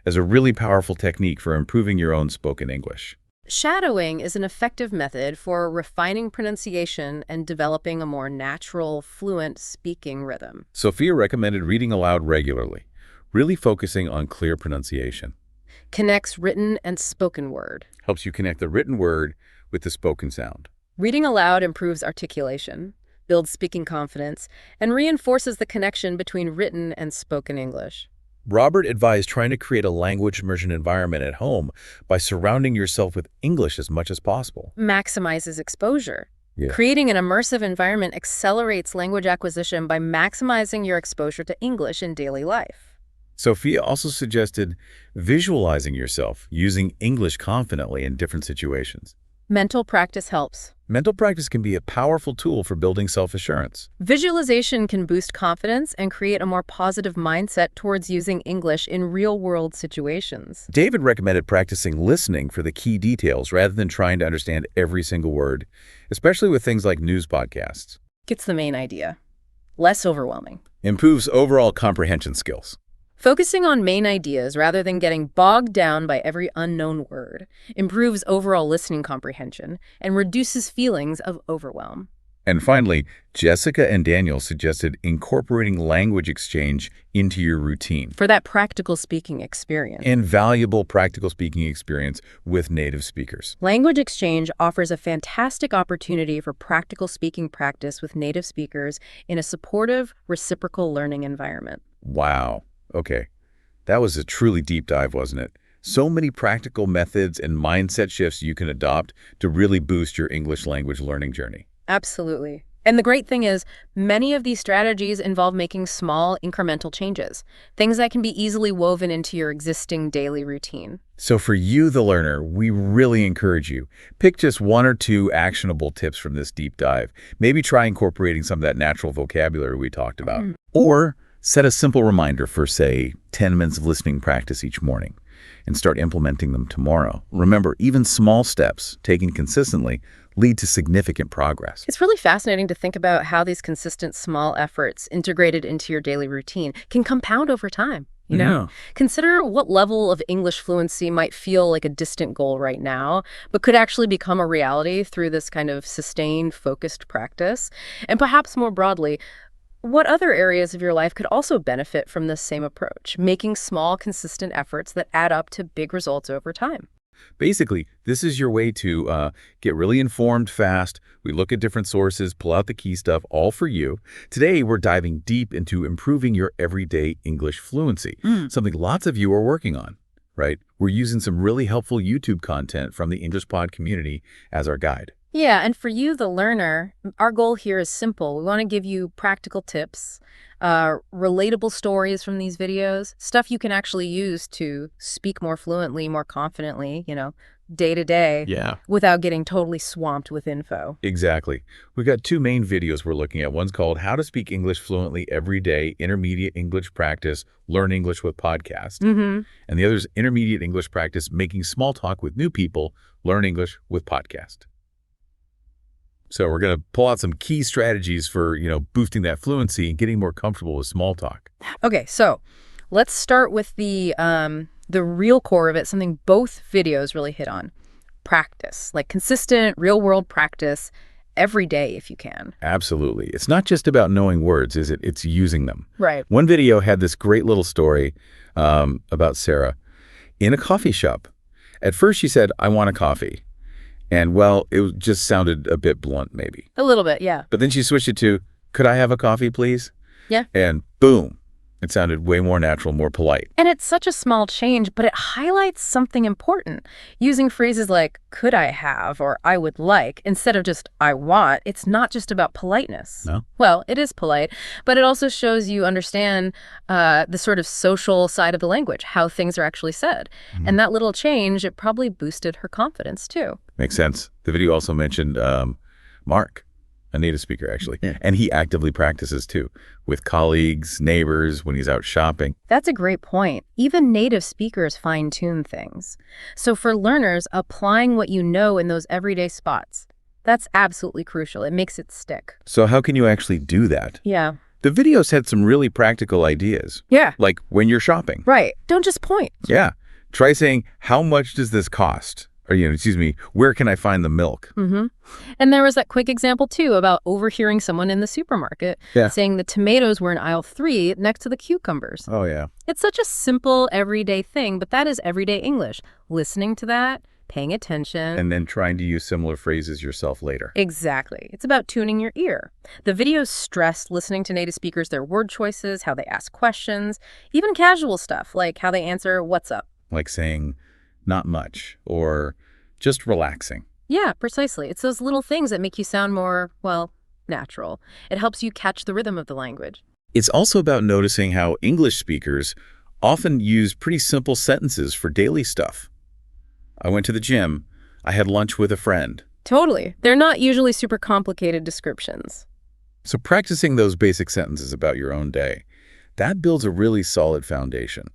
as a really powerful technique for improving your own spoken English. Shadowing is an effective method for refining pronunciation and developing a more natural, fluent speaking rhythm. Sophia recommended reading aloud regularly, really focusing on clear pronunciation. Connects written and spoken word. Helps you connect the written word with the spoken sound. Reading aloud improves articulation, builds speaking confidence, and reinforces the connection between written and spoken English. Robert advised trying to create a language immersion environment at home by surrounding yourself with English as much as possible. Maximizes exposure. Yeah. Creating an immersive environment accelerates language acquisition by maximizing your exposure to English in daily life. Sophia also suggested visualizing yourself using English confidently in different situations. Mental practice helps. Mental practice can be a powerful tool for building self-assurance. Visualization can boost confidence and create a more positive mindset towards using English in real-world situations. David recommended practicing listening for the key details rather than trying to understand every single word, especially with things like news podcasts. Gets the main idea. Less overwhelming. Improves overall comprehension skills. Focusing on main ideas rather than getting bogged down by every unknown word improves overall listening comprehension and reduces feelings of overwhelm. And finally, Jessica and Daniel suggested incorporating language exchange into your routine. For that practical speaking experience. Invaluable practical speaking experience with native speakers. Language exchange offers a fantastic opportunity for practical speaking practice with native speakers in a supportive, reciprocal learning environment. Wow. Okay, that was a truly deep dive, wasn't it? So many practical methods and mindset shifts you can adopt to really boost your English language learning journey. Absolutely. And the great thing is, many of these strategies involve making small, incremental changes, things that can be easily woven into your existing daily routine. So for you, the learner, we really encourage you. Pick just 1 or 2 actionable tips from this deep dive. Maybe try incorporating some of that natural vocabulary we talked about. Or set a simple reminder for, say, 10 minutes of listening practice each morning and start implementing them tomorrow. Remember, even small steps taken consistently lead to significant progress. It's really fascinating to think about how these consistent small efforts integrated into your daily routine can compound over time. You know, consider what level of English fluency might feel like a distant goal right now, but could actually become a reality through this kind of sustained, focused practice. And perhaps more broadly, what other areas of your life could also benefit from this same approach, making small, consistent efforts that add up to big results over time? Basically, this is your way to get really informed fast. We look at different sources, pull out the key stuff, all for you. Today, we're diving deep into improving your everyday English fluency, something lots of you are working on, right? We're using some really helpful YouTube content from the English Pod community as our guide. Yeah, and for you, the learner, our goal here is simple. We want to give you practical tips, relatable stories from these videos, stuff you can actually use to speak more fluently, more confidently, day to day, without getting totally swamped with info. Exactly. We've got 2 main videos we're looking at. One's called How to Speak English Fluently Every Day, Intermediate English Practice, Learn English with Podcast. And the other is Intermediate English Practice, Making Small Talk with New People, Learn English with Podcast. So we're going to pull out some key strategies for, boosting that fluency and getting more comfortable with small talk. Okay, so let's start with the real core of it, something both videos really hit on. Practice, like consistent, real-world practice every day if you can. Absolutely. It's not just about knowing words, is it? It's using them. Right. One video had this great little story about Sarah in a coffee shop. At first she said, "I want a coffee." And, well, it just sounded a bit blunt, maybe. A little bit, yeah. But then she switched it to, "Could I have a coffee, please?" Yeah. And boom, it sounded way more natural, more polite. And it's such a small change, but it highlights something important. Using phrases like, "could I have," or "I would like," instead of just "I want," it's not just about politeness. No? Well, it is polite, but it also shows you understand the sort of social side of the language, how things are actually said. And that little change, it probably boosted her confidence, too. Makes sense. The video also mentioned Mark, a native speaker, actually. Yeah. And he actively practices, too, with colleagues, neighbors, when he's out shopping. That's a great point. Even native speakers fine-tune things. So for learners, applying what you know in those everyday spots, that's absolutely crucial. It makes it stick. So how can you actually do that? Yeah. The videos had some really practical ideas. Yeah. Like when you're shopping. Right. Don't just point. Yeah. Try saying, "How much does this cost?" Or, "Where can I find the milk?" And there was that quick example, too, about overhearing someone in the supermarket saying the tomatoes were in aisle 3 next to the cucumbers. Oh, yeah. It's such a simple, everyday thing, but that is everyday English. Listening to that, paying attention. And then trying to use similar phrases yourself later. Exactly. It's about tuning your ear. The videos stress listening to native speakers, their word choices, how they ask questions, even casual stuff like how they answer, "What's up?" Like saying, "not much," or "just relaxing." Yeah, precisely. It's those little things that make you sound more, well, natural. It helps you catch the rhythm of the language. It's also about noticing how English speakers often use pretty simple sentences for daily stuff. "I went to the gym. I had lunch with a friend." Totally. They're not usually super complicated descriptions. So practicing those basic sentences about your own day, that builds a really solid foundation.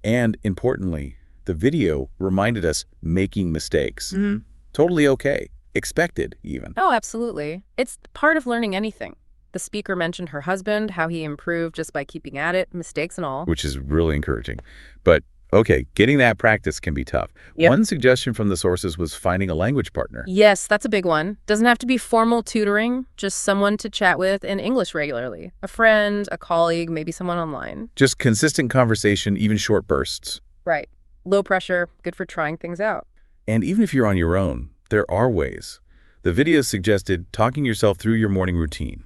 And importantly, the video reminded us making mistakes. Totally okay. Expected, even. Oh, absolutely. It's part of learning anything. The speaker mentioned her husband, how he improved just by keeping at it, mistakes and all. Which is really encouraging. But, okay, getting that practice can be tough. Yep. One suggestion from the sources was finding a language partner. Yes, that's a big one. Doesn't have to be formal tutoring, just someone to chat with in English regularly. A friend, a colleague, maybe someone online. Just consistent conversation, even short bursts. Right. Low pressure, good for trying things out. And even if you're on your own, there are ways. The video suggested talking yourself through your morning routine.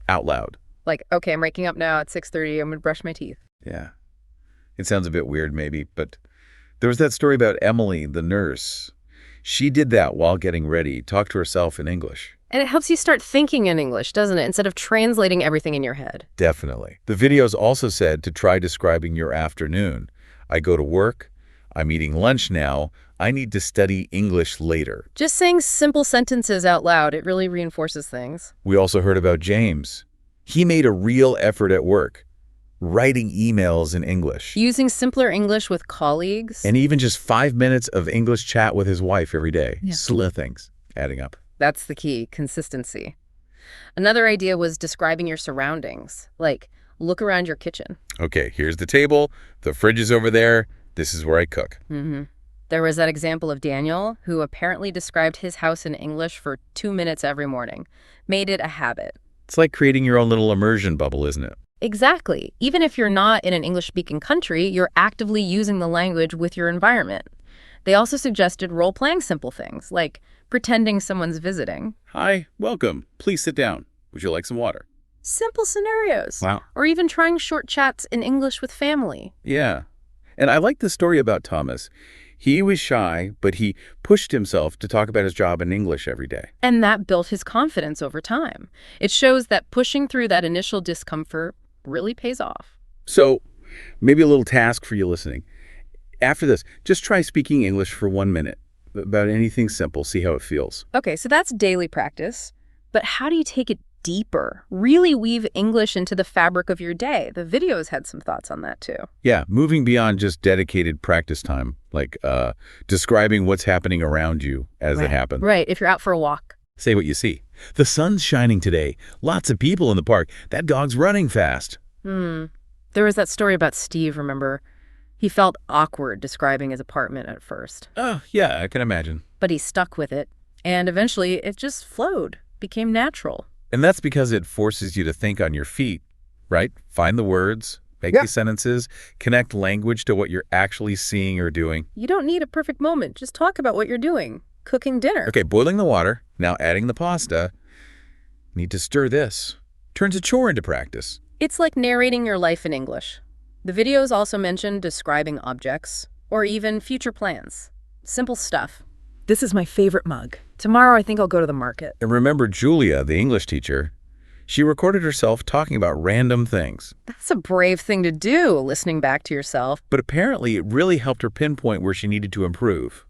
Out loud. Like, okay, I'm waking up now at 6:30, I'm going to brush my teeth. Yeah. It sounds a bit weird maybe, but there was that story about Emily, the nurse. She did that while getting ready, talked to herself in English. And it helps you start thinking in English, doesn't it? Instead of translating everything in your head. Definitely. The videos also said to try describing your afternoon. "I go to work. I'm eating lunch now. I need to study English later." Just saying simple sentences out loud, it really reinforces things. We also heard about James. He made a real effort at work, writing emails in English. Using simpler English with colleagues. And even just 5 minutes of English chat with his wife every day. Yeah. Little things adding up. That's the key, consistency. Another idea was describing your surroundings. Like, look around your kitchen. Okay, here's the table. The fridge is over there. This is where I cook. There was that example of Daniel, who apparently described his house in English for 2 minutes every morning. Made it a habit. It's like creating your own little immersion bubble, isn't it? Exactly. Even if you're not in an English-speaking country, you're actively using the language with your environment. They also suggested role-playing simple things, like pretending someone's visiting. "Hi, welcome. Please sit down. Would you like some water?" Simple scenarios. Wow. Or even trying short chats in English with family. Yeah. And I like the story about Thomas. He was shy, but he pushed himself to talk about his job in English every day. And that built his confidence over time. It shows that pushing through that initial discomfort really pays off. So maybe a little task for you listening. After this, just try speaking English for 1 minute about anything simple. See how it feels. Okay, so that's daily practice. But how do you take it deeper? Really weave English into the fabric of your day. The videos had some thoughts on that too. Yeah, moving beyond just dedicated practice time, like describing what's happening around you as it happens. Right, if you're out for a walk. Say what you see. "The sun's shining today. Lots of people in the park. That dog's running fast." There was that story about Steve, remember? He felt awkward describing his apartment at first. Oh, yeah, I can imagine. But he stuck with it. And eventually it just flowed, became natural. And that's because it forces you to think on your feet, right? Find the words, make these sentences, connect language to what you're actually seeing or doing. You don't need a perfect moment. Just talk about what you're doing. Cooking dinner. Okay, boiling the water, now adding the pasta. Need to stir this. Turns a chore into practice. It's like narrating your life in English. The videos also mentioned describing objects or even future plans. Simple stuff. This is my favorite mug. Tomorrow I think I'll go to the market. And remember Julia, the English teacher, she recorded herself talking about random things. That's a brave thing to do, listening back to yourself. But apparently it really helped her pinpoint where she needed to improve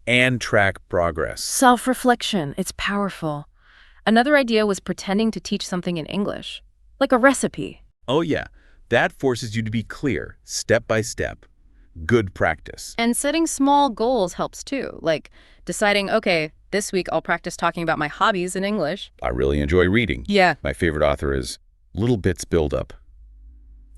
and track progress. Self-reflection. It's powerful. Another idea was pretending to teach something in English, like a recipe. Oh yeah, that forces you to be clear, step by step. Good practice. And setting small goals helps too, like deciding, okay, this week I'll practice talking about my hobbies in English. I really enjoy reading. Yeah. My favorite author is Little Bits Build Up.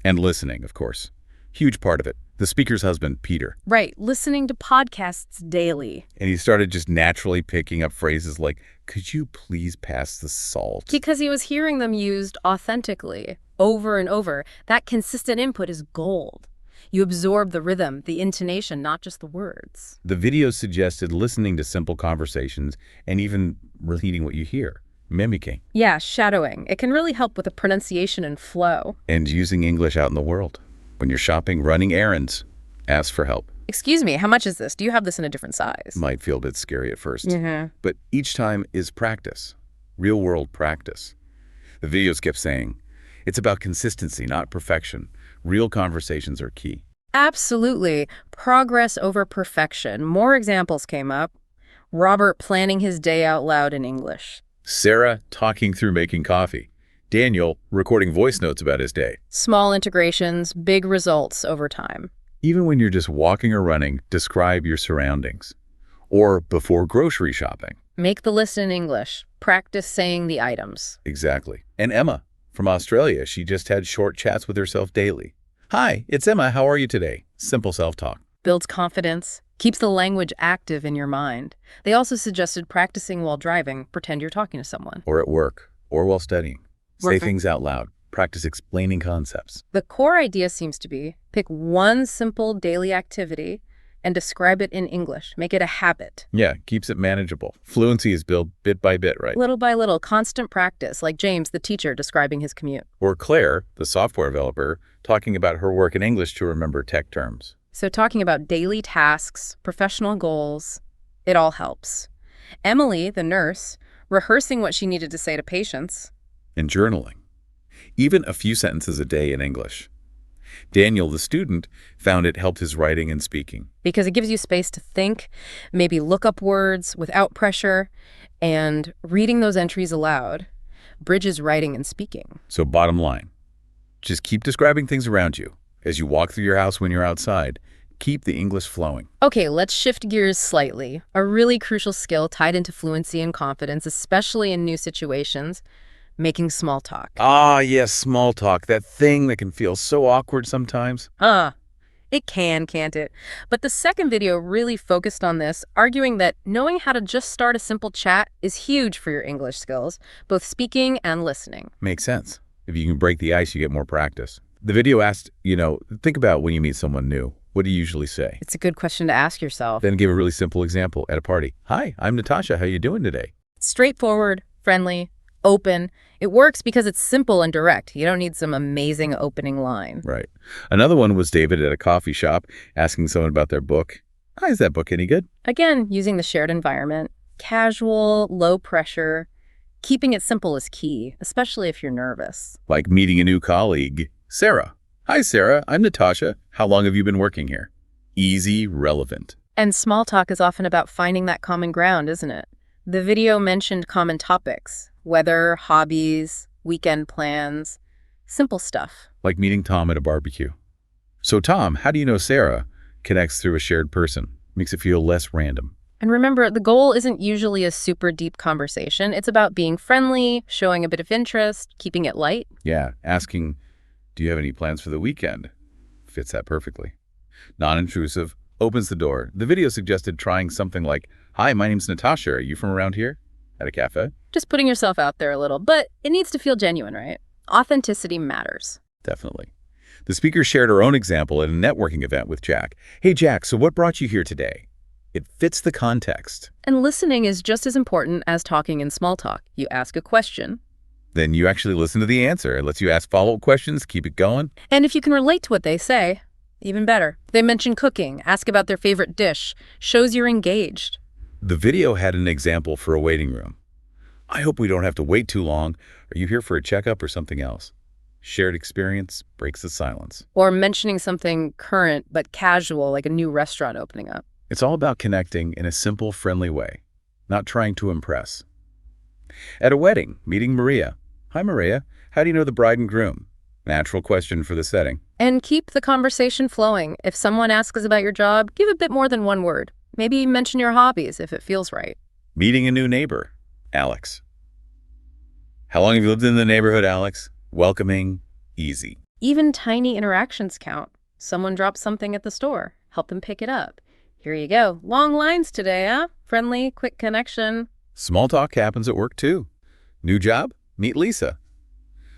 And listening, of course. Huge part of it. The speaker's husband, Peter. Right, listening to podcasts daily. And he started just naturally picking up phrases like, "Could you please pass the salt?" Because he was hearing them used authentically, over and over. That consistent input is gold. You absorb the rhythm, the intonation, not just the words. The video suggested listening to simple conversations and even repeating what you hear, mimicking, Yeah, shadowing. It can really help with the pronunciation and flow. and using English out in the world. When you're shopping, running errands, ask for help. Excuse me, how much is this? Do you have this in a different size? Might feel a bit scary at first, Mm-hmm. but each time is practice, real-world practice. The videos kept saying, it's about consistency, not perfection. Real conversations are key. Absolutely. Progress over perfection. More examples came up. Robert planning his day out loud in English. Sarah talking through making coffee. Daniel recording voice notes about his day. Small integrations, big results over time. Even when you're just walking or running, describe your surroundings. Or before grocery shopping. Make the list in English. Practice saying the items. Exactly. And Emma from Australia, she just had short chats with herself daily. Hi, it's Emma. How are you today? Simple self-talk. Builds confidence. Keeps the language active in your mind. They also suggested practicing while driving. Pretend you're talking to someone. Or at work, or while studying. Say Work- things out loud. Practice explaining concepts. The core idea seems to be pick one simple daily activity and describe it in English. Make it a habit. Yeah, keeps it manageable. Fluency is built bit by bit, right? Little by little, constant practice, like James, the teacher, describing his commute. Or Claire, the software developer, talking about her work in English to remember tech terms. So talking about daily tasks, professional goals, it all helps. Emily, the nurse, rehearsing what she needed to say to patients. And journaling. Even a few sentences a day in English. Daniel, the student, found it helped his writing and speaking. Because it gives you space to think, maybe look up words without pressure, and reading those entries aloud bridges writing and speaking. So bottom line, just keep describing things around you. As you walk through your house when you're outside, keep the English flowing. Okay, let's shift gears slightly. A really crucial skill tied into fluency and confidence, especially in new situations, making small talk. Ah, yes, small talk, that thing that can feel so awkward sometimes. It can, can't it? But the second video really focused on this, arguing that knowing how to just start a simple chat is huge for your English skills, both speaking and listening. Makes sense. If you can break the ice, you get more practice. The video asked, think about when you meet someone new. What do you usually say? It's a good question to ask yourself. Then give a really simple example at a party. Hi, I'm Natasha. How you doing today? Straightforward, friendly, open. It works because it's simple and direct. You don't need some amazing opening line. Right. Another one was David at a coffee shop asking someone about their book. Hi, is that book any good? Again, using the shared environment. Casual, low pressure. Keeping it simple is key, especially if you're nervous. Like meeting a new colleague. Sarah. Hi, Sarah. I'm Natasha. How long have you been working here? Easy, relevant. And small talk is often about finding that common ground, isn't it? The video mentioned common topics, weather, hobbies, weekend plans, simple stuff. Like meeting Tom at a barbecue. So Tom, how do you know Sarah connects through a shared person? Makes it feel less random. And remember, the goal isn't usually a super deep conversation. It's about being friendly, showing a bit of interest, keeping it light. Yeah, asking, do you have any plans for the weekend? Fits that perfectly. Non-intrusive, opens the door. The video suggested trying something like, hi, my name's Natasha. Are you from around here? At a cafe? Just putting yourself out there a little, but it needs to feel genuine, right? Authenticity matters. Definitely. The speaker shared her own example at a networking event with Jack. Hey, Jack, so what brought you here today? It fits the context. And listening is just as important as talking in small talk. You ask a question. Then you actually listen to the answer. It lets you ask follow-up questions, keep it going. And if you can relate to what they say, even better. They mention cooking, ask about their favorite dish, shows you're engaged. The video had an example for a waiting room. I hope we don't have to wait too long. Are you here for a checkup or something else? Shared experience breaks the silence. Or mentioning something current but casual, like a new restaurant opening up. It's all about connecting in a simple, friendly way, not trying to impress. At a wedding, meeting Maria. Hi, Maria. How do you know the bride and groom? Natural question for the setting. And keep the conversation flowing. If someone asks about your job, give a bit more than one word. Maybe mention your hobbies if it feels right. Meeting a new neighbor. Alex. How long have you lived in the neighborhood, Alex? Welcoming, easy. Even tiny interactions count. Someone drops something at the store. Help them pick it up. Here you go. Long lines today, huh? Friendly, quick connection. Small talk happens at work, too. New job? Meet Lisa.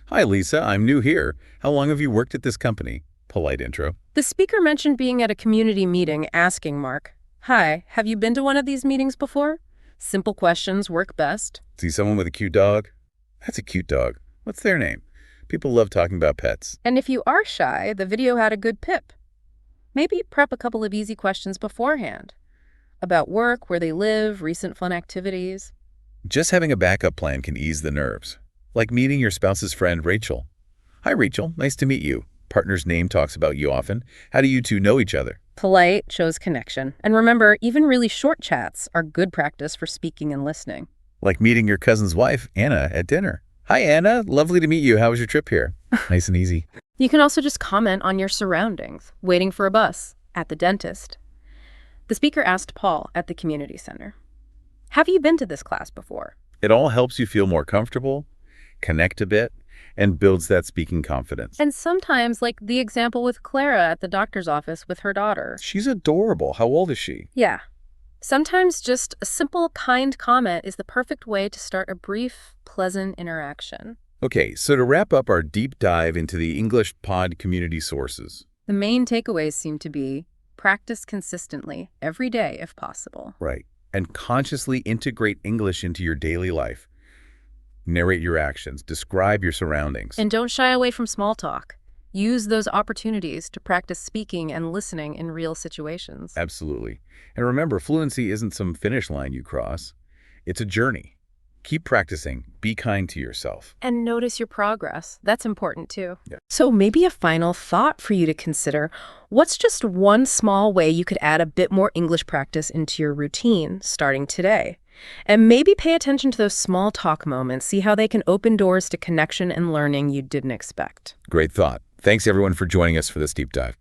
Hi, Lisa. I'm new here. How long have you worked at this company? Polite intro. The speaker mentioned being at a community meeting, asking Mark, "Hi, have you been to one of these meetings before?" Simple questions work best. See someone with a cute dog? That's a cute dog. What's their name? People love talking about pets. And if you are shy, the video had a good pip. Maybe prep a couple of easy questions beforehand. About work, where they live, recent fun activities. Just having a backup plan can ease the nerves. Like meeting your spouse's friend, Rachel. Hi, Rachel. Nice to meet you. Partner's name talks about you often. How do you two know each other? Polite shows connection. And remember, even really short chats are good practice for speaking and listening. Like meeting your cousin's wife, Anna, at dinner. Hi, Anna. Lovely to meet you. How was your trip here? Nice and easy. You can also just comment on your surroundings, waiting for a bus, at the dentist. The speaker asked Paul at the community center, "Have you been to this class before?" It all helps you feel more comfortable, connect a bit, and builds that speaking confidence. And sometimes, like the example with Clara at the doctor's office with her daughter. She's adorable. How old is she? Yeah. Sometimes just a simple, kind comment is the perfect way to start a brief, pleasant interaction. Okay, so to wrap up our deep dive into the English Pod community sources. The main takeaways seem to be practice consistently, every day if possible. Right. And consciously integrate English into your daily life. Narrate your actions. Describe your surroundings. And don't shy away from small talk. Use those opportunities to practice speaking and listening in real situations. Absolutely. And remember, fluency isn't some finish line you cross. It's a journey. Keep practicing. Be kind to yourself. And notice your progress. That's important too. Yeah. So maybe a final thought for you to consider. What's just one small way you could add a bit more English practice into your routine starting today? And maybe pay attention to those small talk moments. See how they can open doors to connection and learning you didn't expect. Great thought. Thanks everyone for joining us for this deep dive.